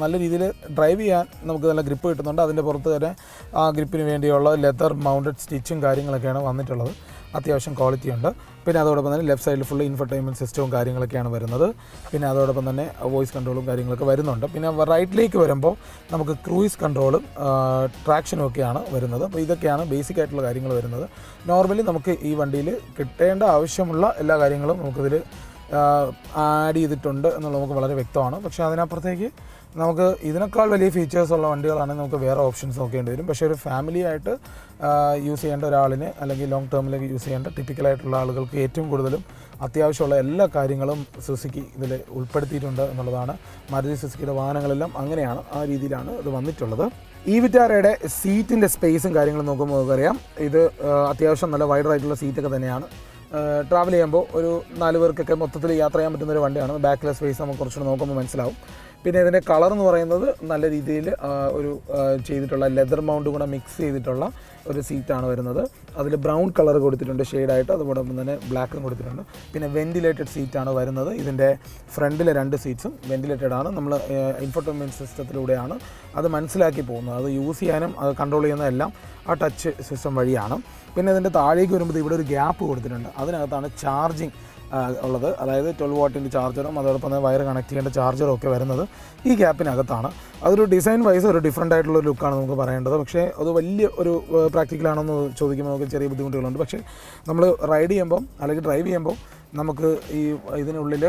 നല്ല രീതിയിൽ ഡ്രൈവ് ചെയ്യാൻ നമുക്ക് നല്ല ഗ്രിപ്പ് കിട്ടുന്നുണ്ട്. അതിൻ്റെ പുറത്ത് തന്നെ ആ ഗ്രിപ്പിന് വേണ്ടിയുള്ള ലെതർ മൗണ്ടഡ് സ്റ്റിച്ചും കാര്യങ്ങളൊക്കെയാണ് വന്നിട്ടുള്ളത്. അത്യാവശ്യം ക്വാളിറ്റി ഉണ്ട്. പിന്നെ അതോടൊപ്പം തന്നെ ലെഫ്റ്റ് സൈഡിൽ ഫുള്ള് ഇൻഫർടൈൻമെൻറ്റ് സിസ്റ്റവും കാര്യങ്ങളൊക്കെയാണ് വരുന്നത്. പിന്നെ അതോടൊപ്പം തന്നെ വോയിസ് കൺട്രോളും കാര്യങ്ങളൊക്കെ വരുന്നുണ്ട്. പിന്നെ റൈറ്റിലേക്ക് വരുമ്പോൾ നമുക്ക് ക്രൂയിസ് കൺട്രോളും ട്രാക്ഷനും ഒക്കെയാണ് വരുന്നത്. അപ്പോൾ ഇതൊക്കെയാണ് ബേസിക് ആയിട്ടുള്ള കാര്യങ്ങൾ വരുന്നത്. നോർമലി നമുക്ക് ഈ വണ്ടിയിൽ കിട്ടേണ്ട ആവശ്യമുള്ള എല്ലാ കാര്യങ്ങളും നമുക്കിതിൽ ആഡ് ചെയ്തിട്ടുണ്ട് എന്നുള്ളത് നമുക്ക് വളരെ വ്യക്തമാണ്. പക്ഷേ അതിനപ്പുറത്തേക്ക് നമുക്ക് ഇതിനേക്കാൾ വലിയ ഫീച്ചേഴ്സുള്ള വണ്ടികളാണെങ്കിൽ നമുക്ക് വേറെ ഓപ്ഷൻസ് നോക്കേണ്ടി വരും. പക്ഷേ ഒരു ഫാമിലി ആയിട്ട് യൂസ് ചെയ്യേണ്ട ഒരാളിന് അല്ലെങ്കിൽ ലോങ് ടേമിലേക്ക് യൂസ് ചെയ്യേണ്ട ടിപ്പിക്കലായിട്ടുള്ള ആളുകൾക്ക് ഏറ്റവും കൂടുതലും അത്യാവശ്യമുള്ള എല്ലാ കാര്യങ്ങളും സുസുക്കി ഇതിൽ ഉൾപ്പെടുത്തിയിട്ടുണ്ട് എന്നുള്ളതാണ്. മാരുതി സുസുക്കിയുടെ വാഹനങ്ങളെല്ലാം അങ്ങനെയാണ്, ആ രീതിയിലാണ് ഇത് വന്നിട്ടുള്ളത്. ഈ വിറ്റാരയുടെ സീറ്റിൻ്റെ സ്പേസും കാര്യങ്ങളും നോക്കുമ്പോൾ നമുക്കറിയാം ഇത് അത്യാവശ്യം നല്ല വൈഡറായിട്ടുള്ള സീറ്റൊക്കെ തന്നെയാണ്. ട്രാവൽ ചെയ്യുമ്പോൾ ഒരു 4 പേർക്കൊക്കെ മൊത്തത്തിൽ യാത്ര ചെയ്യാൻ പറ്റുന്നൊരു വണ്ടിയാണ്. ബാക്കിലെ സ്പേസ് നമുക്ക് കുറച്ചുകൂടെ നോക്കുമ്പോൾ മനസ്സിലാവും. പിന്നെ ഇതിൻ്റെ കളർ എന്ന് പറയുന്നത് നല്ല രീതിയിൽ ഒരു ചെയ്തിട്ടുള്ള ലെതർ മൗണ്ട് കൂടെ മിക്സ് ചെയ്തിട്ടുള്ള ഒരു സീറ്റാണ് വരുന്നത്. അതിൽ ബ്രൗൺ കളർ കൊടുത്തിട്ടുണ്ട് ഷെയ്ഡായിട്ട്, അതോടൊപ്പം തന്നെ ബ്ലാക്കും കൊടുത്തിട്ടുണ്ട്. പിന്നെ വെൻറ്റിലേറ്റഡ് സീറ്റാണ് വരുന്നത്. ഇതിൻ്റെ ഫ്രണ്ടിലെ 2 സീറ്റ്സും വെൻറ്റിലേറ്റഡ് ആണ്. നമ്മൾ ഇൻഫർടൈൻമെൻറ്റ് സിസ്റ്റത്തിലൂടെയാണ് അത് മനസ്സിലാക്കി പോകുന്നത്. അത് യൂസ് ചെയ്യാനും അത് കൺട്രോൾ ചെയ്യുന്നതെല്ലാം ആ ടച്ച് സിസ്റ്റം വഴിയാണ്. പിന്നെ ഇതിൻ്റെ താഴേക്ക് വരുമ്പോൾ ഇവിടെ ഒരു ഗ്യാപ്പ് കൊടുത്തിട്ടുണ്ട്. അതിനകത്താണ് ചാർജിങ് ഉള്ളത്. അതായത് 12 വാട്ടിൻ്റെ ചാർജറും അതോടൊപ്പം തന്നെ വയർ കണക്ട് ചെയ്യേണ്ട ചാർജറും ഒക്കെ വരുന്നത് ഈ ഗ്യാപ്പിനകത്താണ്. അതൊരു ഡിസൈൻ വൈസ് ഒരു ഡിഫറൻ്റ് ആയിട്ടുള്ള ലുക്കാണ് നമുക്ക് പറയേണ്ടത്. പക്ഷേ അത് വലിയ ഒരു പ്രാക്ടിക്കലാണെന്ന് ചോദിക്കുമ്പോൾ നമുക്ക് ചെറിയ ബുദ്ധിമുട്ടുകളുണ്ട്. പക്ഷേ നമ്മൾ റൈഡ് ചെയ്യുമ്പം അല്ലെങ്കിൽ ഡ്രൈവ് ചെയ്യുമ്പോൾ നമുക്ക് ഈ ഇതിനുള്ളിൽ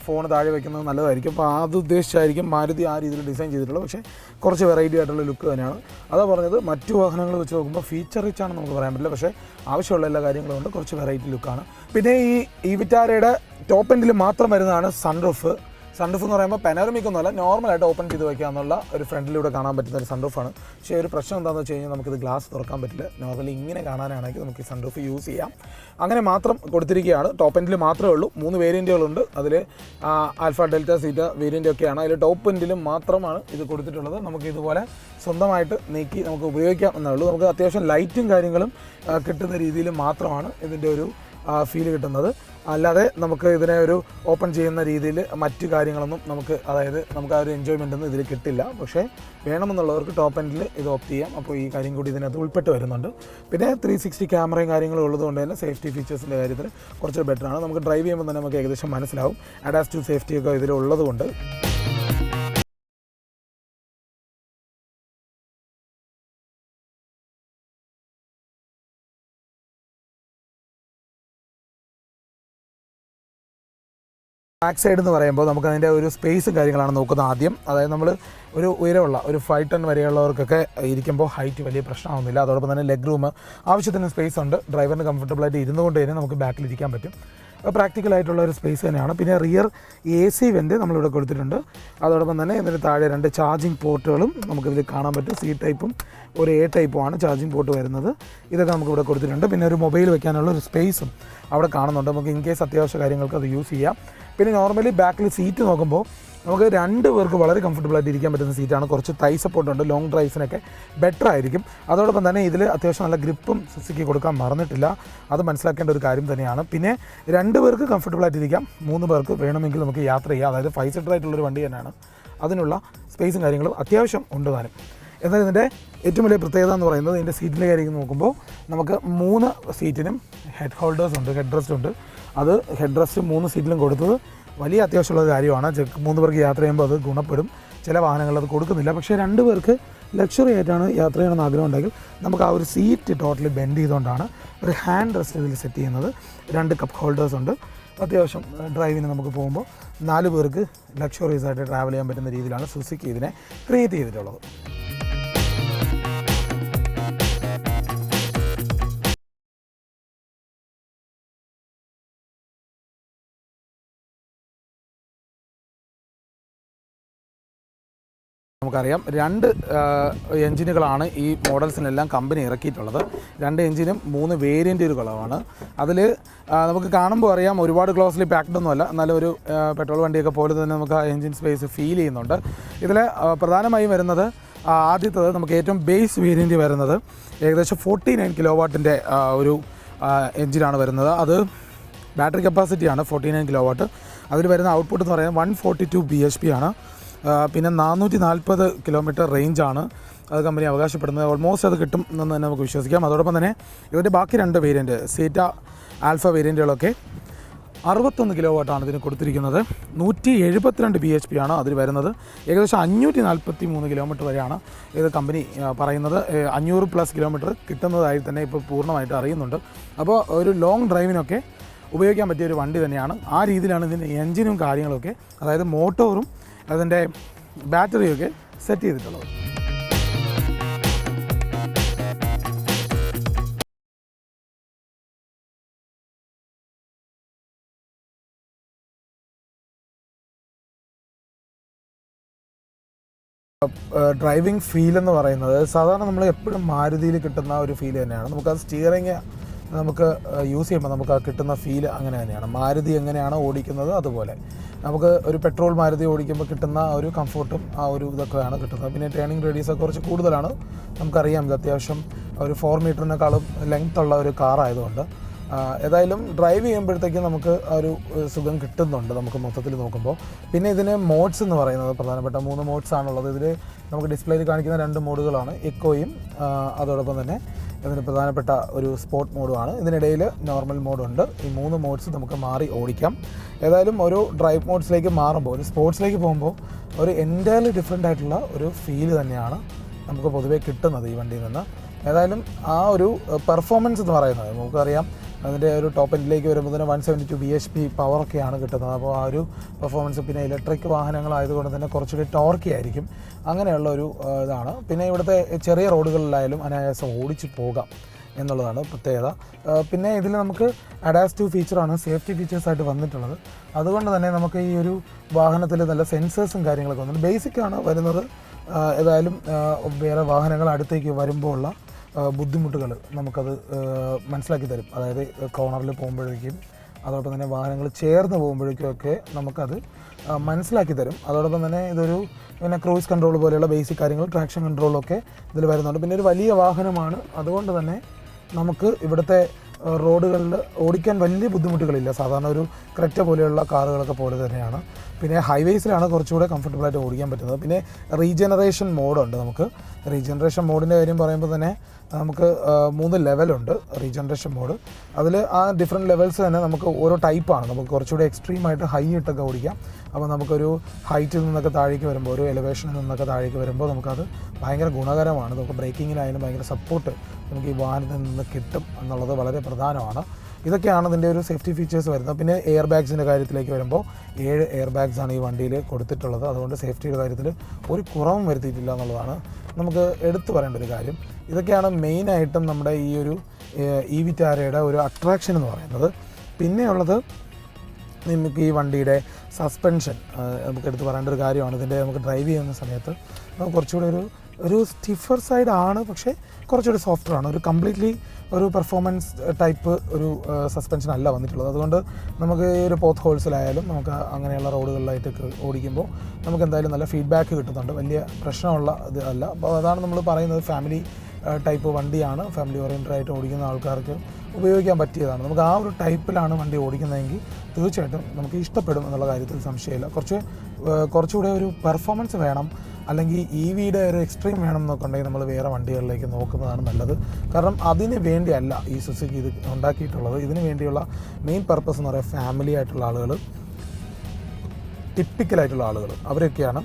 ഫോൺ താഴെ വയ്ക്കുന്നത് നല്ലതായിരിക്കും. അപ്പോൾ അത് ഉദ്ദേശിച്ചായിരിക്കും മാരുതി ആ രീതിയിൽ ഡിസൈൻ ചെയ്തിട്ടുള്ളത്. പക്ഷേ കുറച്ച് വെറൈറ്റി ആയിട്ടുള്ള ലുക്ക് തന്നെയാണ്. അതാ പറഞ്ഞത്, മറ്റു വാഹനങ്ങൾ വെച്ച് നോക്കുമ്പോൾ ഫീച്ചർ റിച്ച് ആണെന്ന് നമുക്ക് പറയാൻ പറ്റില്ല. പക്ഷേ ആവശ്യമുള്ള എല്ലാ കാര്യങ്ങളും കൊണ്ട് കുറച്ച് വെറൈറ്റി ലുക്കാണ്. പിന്നെ ഈ വിറ്റാരയുടെ ടോപ്പ് എൻഡിൽ മാത്രം വരുന്നതാണ് സൺറൂഫ്. സൺറൂഫ് എന്ന് പറയുമ്പോൾ പെനോറമിക് ഒന്നുമല്ല, നോർമലായിട്ട് ഓപ്പൺ ചെയ്ത് വയ്ക്കാമെന്നുള്ള ഒരു ഫ്രണ്ടിലൂടെ കാണാൻ പറ്റുന്ന ഒരു സൺറൂഫാണ്. പക്ഷേ ഒരു പ്രശ്നം എന്താണെന്ന് വെച്ച് കഴിഞ്ഞാൽ നമുക്കിത് ഗ്ലാസ് തുറക്കാൻ പറ്റില്ല. നോർമലി ഇങ്ങനെ കാണാനാണെങ്കിൽ നമുക്ക് ഈ സൺറൂഫ് യൂസ് ചെയ്യാം. അങ്ങനെ മാത്രം കൊടുത്തിരിക്കുകയാണ്. ടോപ്പ് എൻഡിൽ മാത്രമേ ഉള്ളൂ. 3 വേരിയൻറ്റുകളുണ്ട്. അതിൽ ആൽഫ, ഡെൽറ്റ, സീറ്റ വേരിയൻ്റ് ഒക്കെയാണ്. അതിൽ ടോപ്പ് എൻഡിലും മാത്രമാണ് ഇത് കൊടുത്തിട്ടുള്ളത്. നമുക്ക് ഇതുപോലെ സ്വന്തമായിട്ട് നീക്കി നമുക്ക് ഉപയോഗിക്കാം എന്നേ ഉള്ളൂ. നമുക്ക് അത്യാവശ്യം ലൈറ്റും കാര്യങ്ങളും കിട്ടുന്ന രീതിയിൽ മാത്രമാണ് ഇതിൻ്റെ ഒരു ഫീൽ കിട്ടുന്നത്. അല്ലാതെ നമുക്ക് ഇതിനെ ഒരു ഓപ്പൺ ചെയ്യുന്ന രീതിയിൽ മറ്റു കാര്യങ്ങളൊന്നും നമുക്ക്, അതായത് നമുക്ക് ആ ഒരു എൻജോയ്മെൻ്റ് ഒന്നും ഇതിൽ കിട്ടില്ല. പക്ഷേ വേണമെന്നുള്ളവർക്ക് ടോപ്പ് എൻഡിൽ ഇത് ഓപ്റ്റ് ചെയ്യാം. അപ്പോൾ ഈ കാര്യം കൂടി ഇതിനകത്ത് ഉൾപ്പെട്ട് വരുന്നുണ്ട്. പിന്നെ 360 ക്യാമറയും കാര്യങ്ങളും ഉള്ളതുകൊണ്ട് തന്നെ സേഫ്റ്റി ഫീച്ചേഴ്സിൻ്റെ കാര്യത്തിൽ കുറച്ച് ബെറ്ററാണ്. നമുക്ക് ഡ്രൈവ് ചെയ്യുമ്പോൾ തന്നെ നമുക്ക് ഏകദേശം മനസ്സിലാവും. അഡാപ്റ്റീവ് സേഫ്റ്റിയൊക്കെ ഇതിലുള്ളതുകൊണ്ട്. ബാക്ക് സൈഡ് എന്ന് പറയുമ്പോൾ നമുക്ക് അതിൻ്റെ ഒരു സ്പേസും കാര്യങ്ങളാണ് നോക്കുന്നത് ആദ്യം. അതായത് നമ്മൾ ഒരു ഉയരമുള്ള ഒരു 5 ടൺ വരെയുള്ളവർക്കൊക്കെ ഇരിക്കുമ്പോൾ ഹൈറ്റ് വലിയ പ്രശ്നമാകുന്നില്ല. അതോടൊപ്പം തന്നെ ലെഗ് റൂം ആവശ്യത്തിന് സ്പേസ് ഉണ്ട്. ഡ്രൈവറിന് കംഫർട്ടബിളായിട്ട് ഇരുന്നുകൊണ്ട് തന്നെ നമുക്ക് ബാക്കിലിരിക്കാൻ പറ്റും. പ്രാക്ടിക്കലായിട്ടുള്ള ഒരു സ്പേസ് തന്നെയാണ്. പിന്നെ റിയർ AC വെൻ്റ് നമ്മളിവിടെ കൊടുത്തിട്ടുണ്ട്. അതോടൊപ്പം തന്നെ ഇതിന് താഴെ 2 ചാർജിങ് പോർട്ടുകളും നമുക്കിതിൽ കാണാൻ പറ്റും. C ടൈപ്പും ഒരു A ടൈപ്പുമാണ് ചാർജിങ് പോർട്ട് വരുന്നത്. ഇതൊക്കെ നമുക്കിവിടെ കൊടുത്തിട്ടുണ്ട്. പിന്നെ ഒരു മൊബൈൽ വെക്കാനുള്ള ഒരു സ്പേസും അവിടെ കാണുന്നുണ്ട്. നമുക്ക് ഇൻ കേസ് അത്യാവശ്യ കാര്യങ്ങൾക്ക് അത് യൂസ് ചെയ്യാം. പിന്നെ നോർമലി ബാക്കിൽ സീറ്റ് നോക്കുമ്പോൾ നമുക്ക് 2 പേർക്ക് വളരെ കംഫർട്ടബിളായിട്ട് ഇരിക്കാൻ പറ്റുന്ന സീറ്റാണ്. കുറച്ച് തൈ സപ്പോർട്ടുണ്ട്. ലോങ് ഡ്രൈവ്സിനൊക്കെ ബെറ്റർ ആയിരിക്കും. അതോടൊപ്പം തന്നെ ഇതിൽ അത്യാവശ്യം നല്ല ഗ്രിപ്പും സുസുക്കി കൊടുക്കാൻ മറന്നിട്ടില്ല. അത് മനസ്സിലാക്കേണ്ട ഒരു കാര്യം തന്നെയാണ്. പിന്നെ 2 പേർക്ക് കംഫർട്ടബിളായിട്ട് ഇരിക്കാം. 3 പേർക്ക് വേണമെങ്കിൽ നമുക്ക് യാത്ര ചെയ്യാം. അതായത് 5 സീറ്റർ ആയിട്ടുള്ളൊരു വണ്ടി തന്നെയാണ്. അതിനുള്ള സ്പേസും കാര്യങ്ങളും അത്യാവശ്യം ഉണ്ട് താനും. എന്നാൽ ഇതിൻ്റെ ഏറ്റവും വലിയ പ്രത്യേകത എന്ന് പറയുന്നത് ഇതിൻ്റെ സീറ്റിൻ്റെ കാര്യം നോക്കുമ്പോൾ നമുക്ക് 3 സീറ്റിനും ഹെഡ് ഹോൾഡേഴ്സ് ഉണ്ട്, ഹെഡ് റെസ്റ്റ് ഉണ്ട്. അത് ഹെഡ് റെസ്റ്റ് 3 സീറ്റിലും കൊടുത്തത് വലിയ അത്യാവശ്യമുള്ള കാര്യമാണ്. 3 പേർക്ക് യാത്ര ചെയ്യുമ്പോൾ അത് ഗുണപ്പെടും. ചില വാഹനങ്ങളിൽ അത് കൊടുക്കുന്നില്ല. പക്ഷേ 2 പേർക്ക് ലക്ഷറി ആയിട്ടാണ് യാത്ര ചെയ്യണമെന്ന് ആഗ്രഹം ഉണ്ടെങ്കിൽ നമുക്ക് ആ ഒരു സീറ്റ് ടോട്ടലി ബെൻഡ് ചെയ്തുകൊണ്ടാണ് ഒരു ഹാൻഡ് റെസ്റ്റ് ഇതിൽ സെറ്റ് ചെയ്യുന്നത്. 2 കപ്പ് ഹോൾഡേഴ്സ് ഉണ്ട്. അത്യാവശ്യം ഡ്രൈവിന് നമുക്ക് പോകുമ്പോൾ 4 പേർക്ക് ലക്ഷറീസ് ആയിട്ട് ട്രാവൽ ചെയ്യാൻ പറ്റുന്ന രീതിയിലാണ് സുസുക്കി ഇതിനെ ക്രിയേറ്റ് ചെയ്തിട്ടുള്ളത്. നമുക്കറിയാം 2 എഞ്ചിനുകളാണ് ഈ മോഡൽസിനെല്ലാം കമ്പനി ഇറക്കിയിട്ടുള്ളത്. 2 എഞ്ചിനും 3 വേരിയൻറ്റുകളാണ്. അതിൽ നമുക്ക് കാണുമ്പോൾ അറിയാം ഒരുപാട് ക്ലോസ്ലി പാക്ഡ് ഒന്നുമല്ല. എന്നാലും ഒരു പെട്രോൾ വണ്ടിയൊക്കെ പോലെ തന്നെ നമുക്ക് ആ എഞ്ചിൻ സ്പേസ് ഫീൽ ചെയ്യുന്നുണ്ട്. ഇതിൽ പ്രധാനമായും വരുന്നത് ആദ്യത്തത് നമുക്ക് ഏറ്റവും ബേസ് വേരിയൻറ്റ് വരുന്നത് ഏകദേശം 49 കിലോ വാട്ടിൻ്റെ ഒരു എഞ്ചിനാണ് വരുന്നത്. അത് ബാറ്ററി കപ്പാസിറ്റിയാണ് 49 കിലോ വാട്ട്. അതിൽ വരുന്ന ഔട്ട്പുട്ട് എന്ന് പറയുന്നത് 142 bhp ആണ്. പിന്നെ 440 കിലോമീറ്റർ റേഞ്ചാണ് അത് കമ്പനി അവകാശപ്പെടുന്നത്. ഓൾമോസ്റ്റ് അത് കിട്ടും എന്ന് തന്നെ നമുക്ക് വിശ്വസിക്കാം. അതോടൊപ്പം തന്നെ ഇതിൻ്റെ ബാക്കി 2 വേരിയൻറ്റ് സീറ്റ, ആൽഫ വേരിയൻറ്റുകളൊക്കെ 61 കിലോ വാട്ടാണ് ഇതിന് കൊടുത്തിരിക്കുന്നത്. 172 bhp ആണ് അതിൽ വരുന്നത്. ഏകദേശം 543 കിലോമീറ്റർ വരെയാണ് ഇത് കമ്പനി പറയുന്നത്. 500+ കിലോമീറ്റർ കിട്ടുന്നതായി തന്നെ ഇപ്പോൾ പൂർണ്ണമായിട്ട് അറിയുന്നുണ്ട്. അപ്പോൾ ഒരു ലോങ് ഡ്രൈവിനൊക്കെ ഉപയോഗിക്കാൻ പറ്റിയ ഒരു വണ്ടി തന്നെയാണ്. ആ രീതിയിലാണ് ഇതിൻ്റെ എൻജിനും കാര്യങ്ങളൊക്കെ, അതായത് മോട്ടോറും അതിൻ്റെ ബാറ്ററിയൊക്കെ സെറ്റ് ചെയ്തിട്ടുള്ളത്. ഡ്രൈവിംഗ് ഫീൽ എന്ന് പറയുന്നത് സാധാരണ നമ്മൾ എപ്പോഴും മാരുതിയിൽ കിട്ടുന്ന ഒരു ഫീൽ തന്നെയാണ്. നമുക്കത് സ്റ്റിയറിങ് നമുക്ക് യൂസ് ചെയ്യുമ്പോൾ നമുക്ക് ആ കിട്ടുന്ന ഫീൽ അങ്ങനെ തന്നെയാണ്. മാരുതി എങ്ങനെയാണോ ഓടിക്കുന്നത് അതുപോലെ നമുക്ക് ഒരു പെട്രോൾ മാരുതി ഓടിക്കുമ്പോൾ കിട്ടുന്ന ഒരു കംഫോർട്ടും ആ ഒരു ഇതൊക്കെയാണ് കിട്ടുന്നത്. പിന്നെ ടേണിംഗ് റേഡിയസ് കുറച്ച് കൂടുതലാണ്. നമുക്കറിയാം ഇത് അത്യാവശ്യം ഒരു 4 മീറ്ററിനേക്കാളും ലെങ്ത് ഉള്ള ഒരു കാർ ആയതുകൊണ്ട് ഏതായാലും ഡ്രൈവ് ചെയ്യുമ്പോഴത്തേക്കും നമുക്ക് ആ ഒരു സുഖം കിട്ടുന്നുണ്ട് നമുക്ക് മൊത്തത്തിൽ നോക്കുമ്പോൾ. പിന്നെ ഇതിന് മോഡ്സ് എന്ന് പറയുന്നത് പ്രധാനപ്പെട്ട 3 മോഡ്സ് ആണുള്ളത്. ഇതിൽ നമുക്ക് ഡിസ്പ്ലേയിൽ കാണിക്കുന്ന 2 മോഡുകളാണ്, എക്കോയും അതോടൊപ്പം തന്നെ ഇതിന് പ്രധാനപ്പെട്ട ഒരു സ്പോർട്ട് മോഡുമാണ്. ഇതിനിടയിൽ നോർമൽ മോഡുണ്ട്. ഈ 3 മോഡ്സ് നമുക്ക് മാറി ഓടിക്കാം. ഏതായാലും ഒരു ഡ്രൈവ് മോഡ്സിലേക്ക് മാറുമ്പോൾ ഒരു സ്പോർട്സിലേക്ക് പോകുമ്പോൾ ഒരു എൻറ്റയർലി ഡിഫറെൻ്റ് ആയിട്ടുള്ള ഒരു ഫീല് തന്നെയാണ് നമുക്ക് പൊതുവേ കിട്ടുന്നത് ഈ വണ്ടിയിൽ നിന്ന്. ഏതായാലും ആ ഒരു പെർഫോമൻസ് എന്ന് പറയുന്നത് നമുക്കറിയാം അതിൻ്റെ ഒരു ടോപ്പ് എൻഡിലേക്ക് വരുമ്പോൾ തന്നെ 172 bhp പവറൊക്കെയാണ് കിട്ടുന്നത്. അപ്പോൾ ആ ഒരു പെർഫോമൻസ് പിന്നെ ഇലക്ട്രിക് വാഹനങ്ങളായതുകൊണ്ട് തന്നെ കുറച്ചുകൂടി ടോർക്കി ആയിരിക്കും. അങ്ങനെയുള്ള ഒരു ഇതാണ്. പിന്നെ ഇവിടുത്തെ ചെറിയ റോഡുകളിലായാലും അനായാസം ഓടിച്ച് പോകാം. എന്നുള്ളതാണ് പ്രത്യേകത. പിന്നെ ഇതിൽ നമുക്ക് അഡാപ്റ്റീവ് ഫീച്ചറാണ് സേഫ്റ്റി ഫീച്ചേഴ്സായിട്ട് വന്നിട്ടുള്ളത്. അതുകൊണ്ട് തന്നെ നമുക്ക് ഈ ഒരു വാഹനത്തിൽ നല്ല സെൻസേഴ്സും കാര്യങ്ങളൊക്കെ വന്നിട്ടുണ്ട്. ബേസിക്കാണ് വരുന്നത്. ഏതായാലും വേറെ വാഹനങ്ങൾ അടുത്തേക്ക് വരുമ്പോൾ ഉള്ള ബുദ്ധിമുട്ടുകൾ നമുക്കത് മനസ്സിലാക്കി തരും. അതായത് കോർണറിൽ പോകുമ്പോഴേക്കും അതോടൊപ്പം തന്നെ വാഹനങ്ങൾ ചേർന്ന് പോകുമ്പോഴേക്കുമൊക്കെ നമുക്കത് മനസ്സിലാക്കി തരും. അതോടൊപ്പം തന്നെ ഇതൊരു പിന്നെ ക്രൂയിസ് കൺട്രോൾ പോലെയുള്ള ബേസിക് കാര്യങ്ങൾ, ട്രാക്ഷൻ കൺട്രോളൊക്കെ ഇതിൽ വരുന്നുണ്ട്. പിന്നെ ഒരു വലിയ വാഹനമാണ്, അതുകൊണ്ട് തന്നെ നമുക്ക് ഇവിടുത്തെ റോഡുകളിൽ ഓടിക്കാൻ വലിയ ബുദ്ധിമുട്ടുകളില്ല. സാധാരണ ഒരു ക്രെറ്റ പോലെയുള്ള കാറുകളൊക്കെ പോലെ തന്നെയാണ്. പിന്നെ ഹൈവേസിലാണ് കുറച്ചുകൂടെ കംഫർട്ടബിളായിട്ട് ഓടിക്കാൻ പറ്റുന്നത്. പിന്നെ റീജനറേഷൻ മോഡുണ്ട്. നമുക്ക് റീജനറേഷൻ മോഡിൻ്റെ കാര്യം പറയുമ്പോൾ തന്നെ നമുക്ക് 3 ലെവലുണ്ട് റീജനറേഷൻ മോഡ്. അതിൽ ആ ഡിഫറെൻറ്റ് ലെവൽസ് തന്നെ നമുക്ക് ഓരോ ടൈപ്പാണ്. നമുക്ക് കുറച്ചുകൂടി എക്സ്ട്രീമായിട്ട് ഹൈ ഇട്ടൊക്കെ ഓടിക്കാം. അപ്പോൾ നമുക്കൊരു ഹൈറ്റിൽ നിന്നൊക്കെ താഴേക്ക് വരുമ്പോൾ, ഒരു എലിവേഷനിൽ നിന്നൊക്കെ താഴേക്ക് വരുമ്പോൾ നമുക്കത് ഭയങ്കര ഗുണകരമാണ്. നമുക്ക് ബ്രേക്കിങ്ങിനായാലും ഭയങ്കര സപ്പോർട്ട് നമുക്ക് ഈ വാഹനത്തിൽ നിന്ന് കിട്ടും എന്നുള്ളത് വളരെ പ്രധാനമാണ്. ഇതൊക്കെയാണ് ഇതിൻ്റെ ഒരു സേഫ്റ്റി ഫീച്ചേഴ്സ് വരുന്നത്. പിന്നെ എയർ ബാഗ്സിൻ്റെ കാര്യത്തിലേക്ക് വരുമ്പോൾ 7 എയർ ബാഗ്സാണ് ഈ വണ്ടിയിൽ കൊടുത്തിട്ടുള്ളത്. അതുകൊണ്ട് സേഫ്റ്റിയുടെ കാര്യത്തിൽ ഒരു കുറവും വരുത്തിയിട്ടില്ല എന്നുള്ളതാണ് നമുക്ക് എടുത്തു പറയേണ്ട ഒരു കാര്യം. ഇതൊക്കെയാണ് മെയിനായിട്ടും നമ്മുടെ ഈ ഒരു ഇ വിറ്റാരയുടെ ഒരു അട്രാക്ഷൻ എന്ന് പറയുന്നത്. പിന്നെയുള്ളത് നമുക്ക് ഈ വണ്ടിയുടെ സസ്പെൻഷൻ നമുക്ക് എടുത്ത് പറയേണ്ട ഒരു കാര്യമാണ്. ഇതിൻ്റെ നമുക്ക് ഡ്രൈവ് ചെയ്യുന്ന സമയത്ത് നമുക്ക് കുറച്ചുകൂടി ഒരു സ്റ്റിഫർ സൈഡ് ആണ്, പക്ഷേ കുറച്ചുകൂടി സോഫ്റ്ററാണ്. ഒരു കംപ്ലീറ്റ്ലി ഒരു പെർഫോമൻസ് ടൈപ്പ് ഒരു സസ്പെൻഷൻ അല്ല വന്നിട്ടുള്ളത്. അതുകൊണ്ട് നമുക്ക് ഈ ഒരു പോത്ത് ഹോൾസിലായാലും നമുക്ക് അങ്ങനെയുള്ള റോഡുകളിലായിട്ടൊക്കെ ഓടിക്കുമ്പോൾ നമുക്ക് എന്തായാലും നല്ല ഫീഡ്ബാക്ക് കിട്ടുന്നുണ്ട്. വലിയ പ്രശ്നമുള്ള ഇത് അല്ല. അപ്പോൾ അതാണ് നമ്മൾ പറയുന്നത്, ഫാമിലി ടൈപ്പ് വണ്ടിയാണ്. ഫാമിലി ഓറിയൻറ്റഡ് ആയിട്ട് ഓടിക്കുന്ന ആൾക്കാർക്ക് ഉപയോഗിക്കാൻ പറ്റിയതാണ്. നമുക്ക് ആ ഒരു ടൈപ്പിലാണ് വണ്ടി ഓടിക്കുന്നതെങ്കിൽ തീർച്ചയായിട്ടും നമുക്ക് ഇഷ്ടപ്പെടും എന്നുള്ള കാര്യത്തിൽ സംശയമില്ല. കുറച്ചുകൂടെ ഒരു പെർഫോമൻസ് വേണം, അല്ലെങ്കിൽ ഇ വിയുടെ ഒരു എക്സ്ട്രീം വേണം എന്നൊക്കെ ഉണ്ടെങ്കിൽ നമ്മൾ വേറെ വണ്ടികളിലേക്ക് നോക്കുന്നതാണ് നല്ലത്. കാരണം അതിന് വേണ്ടിയല്ല ഈ സുസുക്കി ഇത് ഉണ്ടാക്കിയിട്ടുള്ളത്. ഇതിന് വേണ്ടിയുള്ള മെയിൻ പർപ്പസ് എന്ന് പറയുക ഫാമിലി ആയിട്ടുള്ള ആളുകൾ, ടിപ്പിക്കലായിട്ടുള്ള ആളുകൾ, അവരൊക്കെയാണ്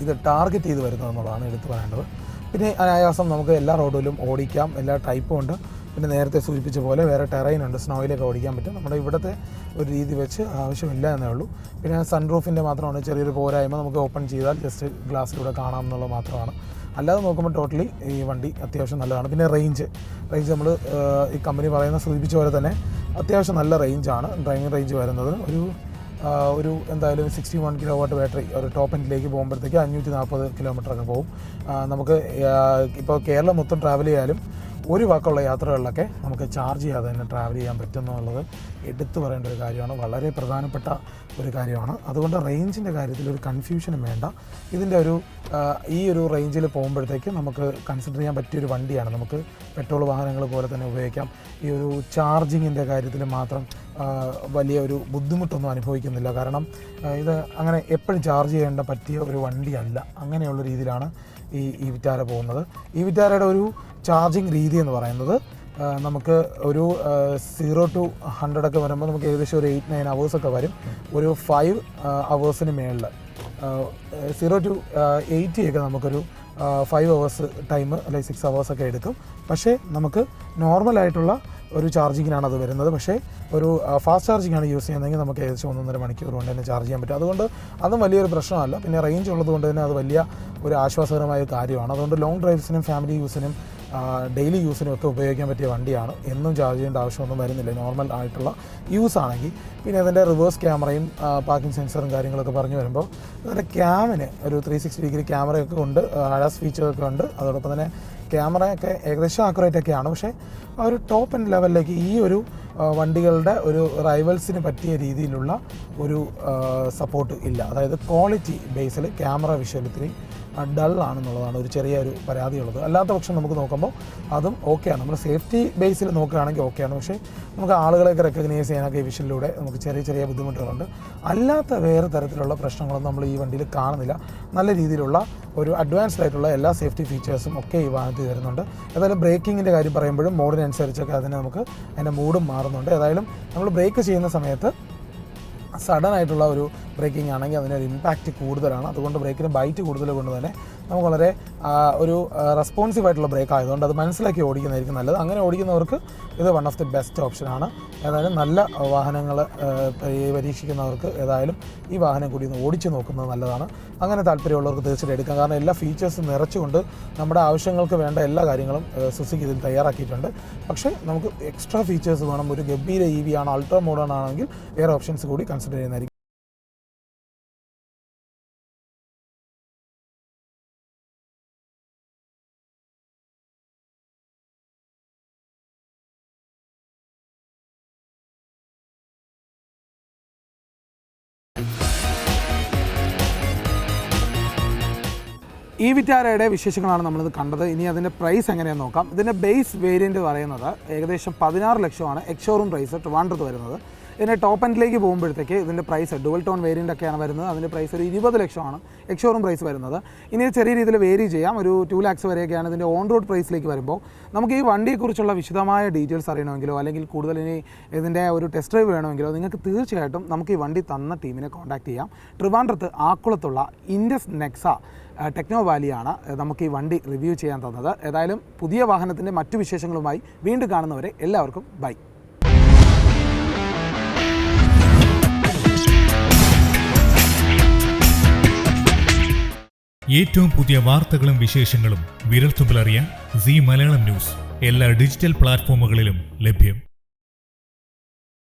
ഇത് ടാർഗറ്റ് ചെയ്ത് വരുന്നതെന്നുള്ളതാണ് എടുത്തു പറയേണ്ടത്. പിന്നെ അനായാസം നമുക്ക് എല്ലാ റോഡിലും ഓടിക്കാം, എല്ലാ ടൈപ്പും ഉണ്ട്. പിന്നെ നേരത്തെ സൂചിപ്പിച്ച പോലെ വേറെ ടെറൈൻ ഉണ്ട്, സ്നോയിലൊക്കെ ഓടിക്കാൻ പറ്റും. നമ്മുടെ ഇവിടുത്തെ ഒരു രീതി വെച്ച് ആവശ്യമില്ല എന്നേ ഉള്ളൂ. പിന്നെ സൺറൂഫിൻ്റെ മാത്രമാണ് ചെറിയൊരു പോരായ്മ. നമുക്ക് ഓപ്പൺ ചെയ്താൽ ജസ്റ്റ് ഗ്ലാസ്സിലൂടെ കാണാം എന്നുള്ളത് മാത്രമാണ്. അല്ലാതെ നോക്കുമ്പോൾ ടോട്ടലി ഈ വണ്ടി അത്യാവശ്യം നല്ലതാണ്. പിന്നെ റേഞ്ച് നമ്മൾ ഈ കമ്പനി പറയുന്ന സൂചിപ്പിച്ച പോലെ തന്നെ അത്യാവശ്യം നല്ല റേഞ്ചാണ്. ഡ്രൈവിംഗ് റേഞ്ച് വരുന്നത് ഒരു എന്തായാലും 61 കിലോവാട്ട് ബാറ്ററി ഒരു ടോപ്പ് എൻഡിലേക്ക് പോകുമ്പോഴത്തേക്ക് 540 കിലോമീറ്ററൊക്കെ പോകും. നമുക്ക് ഇപ്പോൾ കേരളം മൊത്തം ട്രാവൽ ചെയ്യാലും ഒരു വാക്കുള്ള യാത്രകളിലൊക്കെ നമുക്ക് ചാർജ് ചെയ്യാതെ തന്നെ ട്രാവൽ ചെയ്യാൻ പറ്റുമെന്നുള്ളത് എടുത്തു പറയേണ്ട ഒരു കാര്യമാണ്. വളരെ പ്രധാനപ്പെട്ട ഒരു കാര്യമാണ്. അതുകൊണ്ട് റേഞ്ചിൻ്റെ കാര്യത്തിൽ ഒരു കൺഫ്യൂഷനും വേണ്ട. ഇതിൻ്റെ ഈ ഒരു റേഞ്ചിൽ പോകുമ്പോഴത്തേക്ക് നമുക്ക് കൺസിഡർ ചെയ്യാൻ പറ്റിയൊരു വണ്ടിയാണ്. നമുക്ക് പെട്രോൾ വാഹനങ്ങൾ പോലെ തന്നെ ഉപയോഗിക്കാം. ഈ ഒരു ചാർജിങ്ങിൻ്റെ കാര്യത്തിൽ മാത്രം വലിയ ഒരു ബുദ്ധിമുട്ടൊന്നും അനുഭവിക്കുന്നില്ല. കാരണം ഇത് അങ്ങനെ എപ്പോഴും ചാർജ് ചെയ്യേണ്ട പറ്റിയ ഒരു വണ്ടിയല്ല. അങ്ങനെയുള്ള രീതിയിലാണ് ഈ വിറ്റാര പോകുന്നത്. ഈ വിറ്റാരയുടെ ഒരു ചാർജിങ് രീതി എന്ന് പറയുന്നത് നമുക്ക് ഒരു 0 to 100 വരുമ്പോൾ നമുക്ക് ഏകദേശം ഒരു 8-9 hours വരും. ഒരു 5 hours മേളിൽ 0 to 80 നമുക്കൊരു 5 hours ടൈം അല്ലെങ്കിൽ 6 hours എടുക്കും. പക്ഷേ നമുക്ക് നോർമലായിട്ടുള്ള ഒരു ചാർജിങ്ങിനാണ് അത് വരുന്നത്. പക്ഷേ ഒരു ഫാസ്റ്റ് ചാർജിങ്ങാണ് യൂസ് ചെയ്യുന്നതെങ്കിൽ നമുക്ക് ഏകദേശം 1.5 മണിക്കൂർ കൊണ്ട് തന്നെ ചാർജ് ചെയ്യാൻ പറ്റും. അതുകൊണ്ട് അതും വലിയൊരു പ്രശ്നമല്ല. പിന്നെ റേഞ്ച് ഉള്ളത് കൊണ്ട് തന്നെ അത് വലിയ ഒരു ആശ്വാസകരമായ കാര്യമാണ്. അതുകൊണ്ട് ലോങ് ഡ്രൈവ്സിനും ഫാമിലി യൂസിനും ഡെയിലി യൂസിനും ഒക്കെ ഉപയോഗിക്കാൻ പറ്റിയ വണ്ടിയാണ്. എന്നും ചാർജ് ചെയ്യേണ്ട ആവശ്യമൊന്നും വരുന്നില്ല നോർമൽ ആയിട്ടുള്ള യൂസ് ആണെങ്കിൽ. പിന്നെ അതിൻ്റെ റിവേഴ്സ് ക്യാമറയും പാർക്കിംഗ് സെൻസറും കാര്യങ്ങളൊക്കെ പറഞ്ഞു വരുമ്പോൾ അതിൻ്റെ ക്യാമിന് ഒരു 360 ക്യാമറയൊക്കെ ഉണ്ട്, ADAS ഫീച്ചറൊക്കെ ഉണ്ട്. അതോടൊപ്പം തന്നെ ക്യാമറയൊക്കെ ഏകദേശം ആക്യുറേറ്റൊക്കെയാണ്. പക്ഷേ ആ ഒരു ടോപ്പ് എൻഡ് ലെവലിലേക്ക് ഈ ഒരു വണ്ടികളുടെ ഒരു റൈവൽസിന് പറ്റിയ രീതിയിലുള്ള ഒരു സപ്പോർട്ട് ഇല്ല. അതായത് ക്വാളിറ്റി ബേസിൽ ക്യാമറ വിഷ്വലത്തിൽ ഡള്ളാണെന്നുള്ളതാണ് ഒരു ചെറിയൊരു പരാതിയുള്ളത്. അല്ലാത്ത പക്ഷം നമുക്ക് നോക്കുമ്പോൾ അതും ഓക്കെയാണ്. നമ്മൾ സേഫ്റ്റി ബേസിൽ നോക്കുകയാണെങ്കിൽ ഓക്കെയാണ്. പക്ഷേ നമുക്ക് ആളുകളെയൊക്കെ റെക്കഗ്നൈസ് ചെയ്യാനൊക്കെ ഈ വിഷനിലൂടെ നമുക്ക് ചെറിയ ബുദ്ധിമുട്ടുകളുണ്ട്. അല്ലാത്ത വേറെ തരത്തിലുള്ള പ്രശ്നങ്ങളൊന്നും നമ്മൾ ഈ വണ്ടിയിൽ കാണുന്നില്ല. നല്ല രീതിയിലുള്ള ഒരു അഡ്വാൻസ്ഡ് ആയിട്ടുള്ള എല്ലാ സേഫ്റ്റി ഫീച്ചേഴ്സും ഒക്കെ ഈ വാഹനത്തിൽ വരുന്നുണ്ട്. ഏതായാലും ബ്രേക്കിങ്ങിൻ്റെ കാര്യം പറയുമ്പോഴും മോഡിനനുസരിച്ചൊക്കെ അതിൻ്റെ മൂഡും മാറുന്നുണ്ട്. ഏതായാലും നമ്മൾ ബ്രേക്ക് ചെയ്യുന്ന സമയത്ത് സഡൻ ആയിട്ടുള്ള ഒരു ബ്രേക്കിംഗ് ആണെങ്കിൽ അതിനൊരു ഇമ്പാക്റ്റ് കൂടുതലാണ്. അതുകൊണ്ട് ബ്രേക്കിന് ബൈറ്റ് കൂടുതൽ കൊണ്ട് തന്നെ നമുക്ക് വളരെ ഒരു റെസ്പോൺസീവ് ആയിട്ടുള്ള ബ്രേക്ക് ആയതുകൊണ്ട് അത് മനസ്സിലാക്കി ഓടിക്കുന്നതായിരിക്കും നല്ലത്. അങ്ങനെ ഓടിക്കുന്നവർക്ക് ഇത് വൺ ഓഫ് ദി ബെസ്റ്റ് ഓപ്ഷനാണ്. ഏതായാലും നല്ല വാഹനങ്ങൾ പരീക്ഷിക്കുന്നവർക്ക് ഏതായാലും ഈ വാഹനം കൂടി ഒന്ന് ഓടിച്ച് നോക്കുന്നത് നല്ലതാണ്. അങ്ങനെ താല്പര്യമുള്ളവർക്ക് തീർച്ചയായിട്ടും എടുക്കാം. കാരണം എല്ലാ ഫീച്ചേഴ്സും നിറച്ചുകൊണ്ട് നമ്മുടെ ആവശ്യങ്ങൾക്ക് വേണ്ട എല്ലാ കാര്യങ്ങളും സുസുക്കി ഇതിൽ തയ്യാറാക്കിയിട്ടുണ്ട്. പക്ഷേ നമുക്ക് എക്സ്ട്രാ ഫീച്ചേഴ്സ് വേണം. ഒരു ഗംഭീര EV ആണ്, അൾട്രാ മോഡേൺ ആണെങ്കിൽ വേറെ ഓപ്ഷൻസ് കൂടി കൺസിഡർ ചെയ്യുന്നതായിരിക്കും. ഈ വിറ്റാരയുടെ വിശേഷങ്ങളാണ് നമ്മളിത് കണ്ടത്. ഇനി അതിൻ്റെ പ്രൈസ് എങ്ങനെയാണെന്ന് നോക്കാം. ഇതിൻ്റെ ബേസ് വേരിയൻറ്റ് പറയുന്നത് ഏകദേശം 16 ലക്ഷമാണ് എക്സ്ഷോറൂം പ്രൈസ് ട്രിവാൻഡ്രത്ത് വരുന്നത്. ഇതിൻ്റെ ടോപ്പ് എൻഡിലേക്ക് പോകുമ്പോഴത്തേക്ക് ഇതിൻ്റെ പ്രൈസ് ഡുവൽ ടോൺ വേരിയൻ്റ് ഒക്കെയാണ് വരുന്നത്. അതിൻ്റെ പ്രൈസ് ഒരു 20 ലക്ഷമാണ് എക്സ്ഷോറൂം പ്രൈസ് വരുന്നത്. ഇനി ചെറിയ രീതിയിൽ വേരി ചെയ്യാം. ഒരു 2 ലാക്സ് വരെയൊക്കെയാണ് ഇതിൻ്റെ ഓൺ റോഡ് പ്രൈസിലേക്ക് വരുമ്പോൾ. നമുക്ക് ഈ വണ്ടിയെക്കുറിച്ചുള്ള വിശദമായ ഡീറ്റെയിൽസ് അറിയണമെങ്കിലോ അല്ലെങ്കിൽ കൂടുതൽ ഇനി ഇതിൻ്റെ ഒരു ടെസ്റ്റ് ഡ്രൈവ് വേണമെങ്കിലോ നിങ്ങൾക്ക് തീർച്ചയായിട്ടും നമുക്ക് ഈ വണ്ടി തന്ന ടീമിനെ കോൺടാക്ട് ചെയ്യാം. ട്രിവാൻഡ്രത്ത് ആക്കുളത്തുള്ള ഇൻഡസ് നെക്സ ടെക്നോ വാലിയാണ് നമുക്ക് ഈ വണ്ടി റിവ്യൂ ചെയ്യാൻ തന്നത്. ഏതായാലും പുതിയ വാഹനത്തിൻ്റെ മറ്റു വിശേഷങ്ങളുമായി വീണ്ടും കാണുന്നവരെ എല്ലാവർക്കും ബൈ. ഏറ്റവും പുതിയ വാർത്തകളും വിശേഷങ്ങളും വിരൽത്തുമ്പിലറിയാൻ സീ മലയാളം ന്യൂസ് എല്ലാ ഡിജിറ്റൽ പ്ലാറ്റ്ഫോമുകളിലും ലഭ്യം.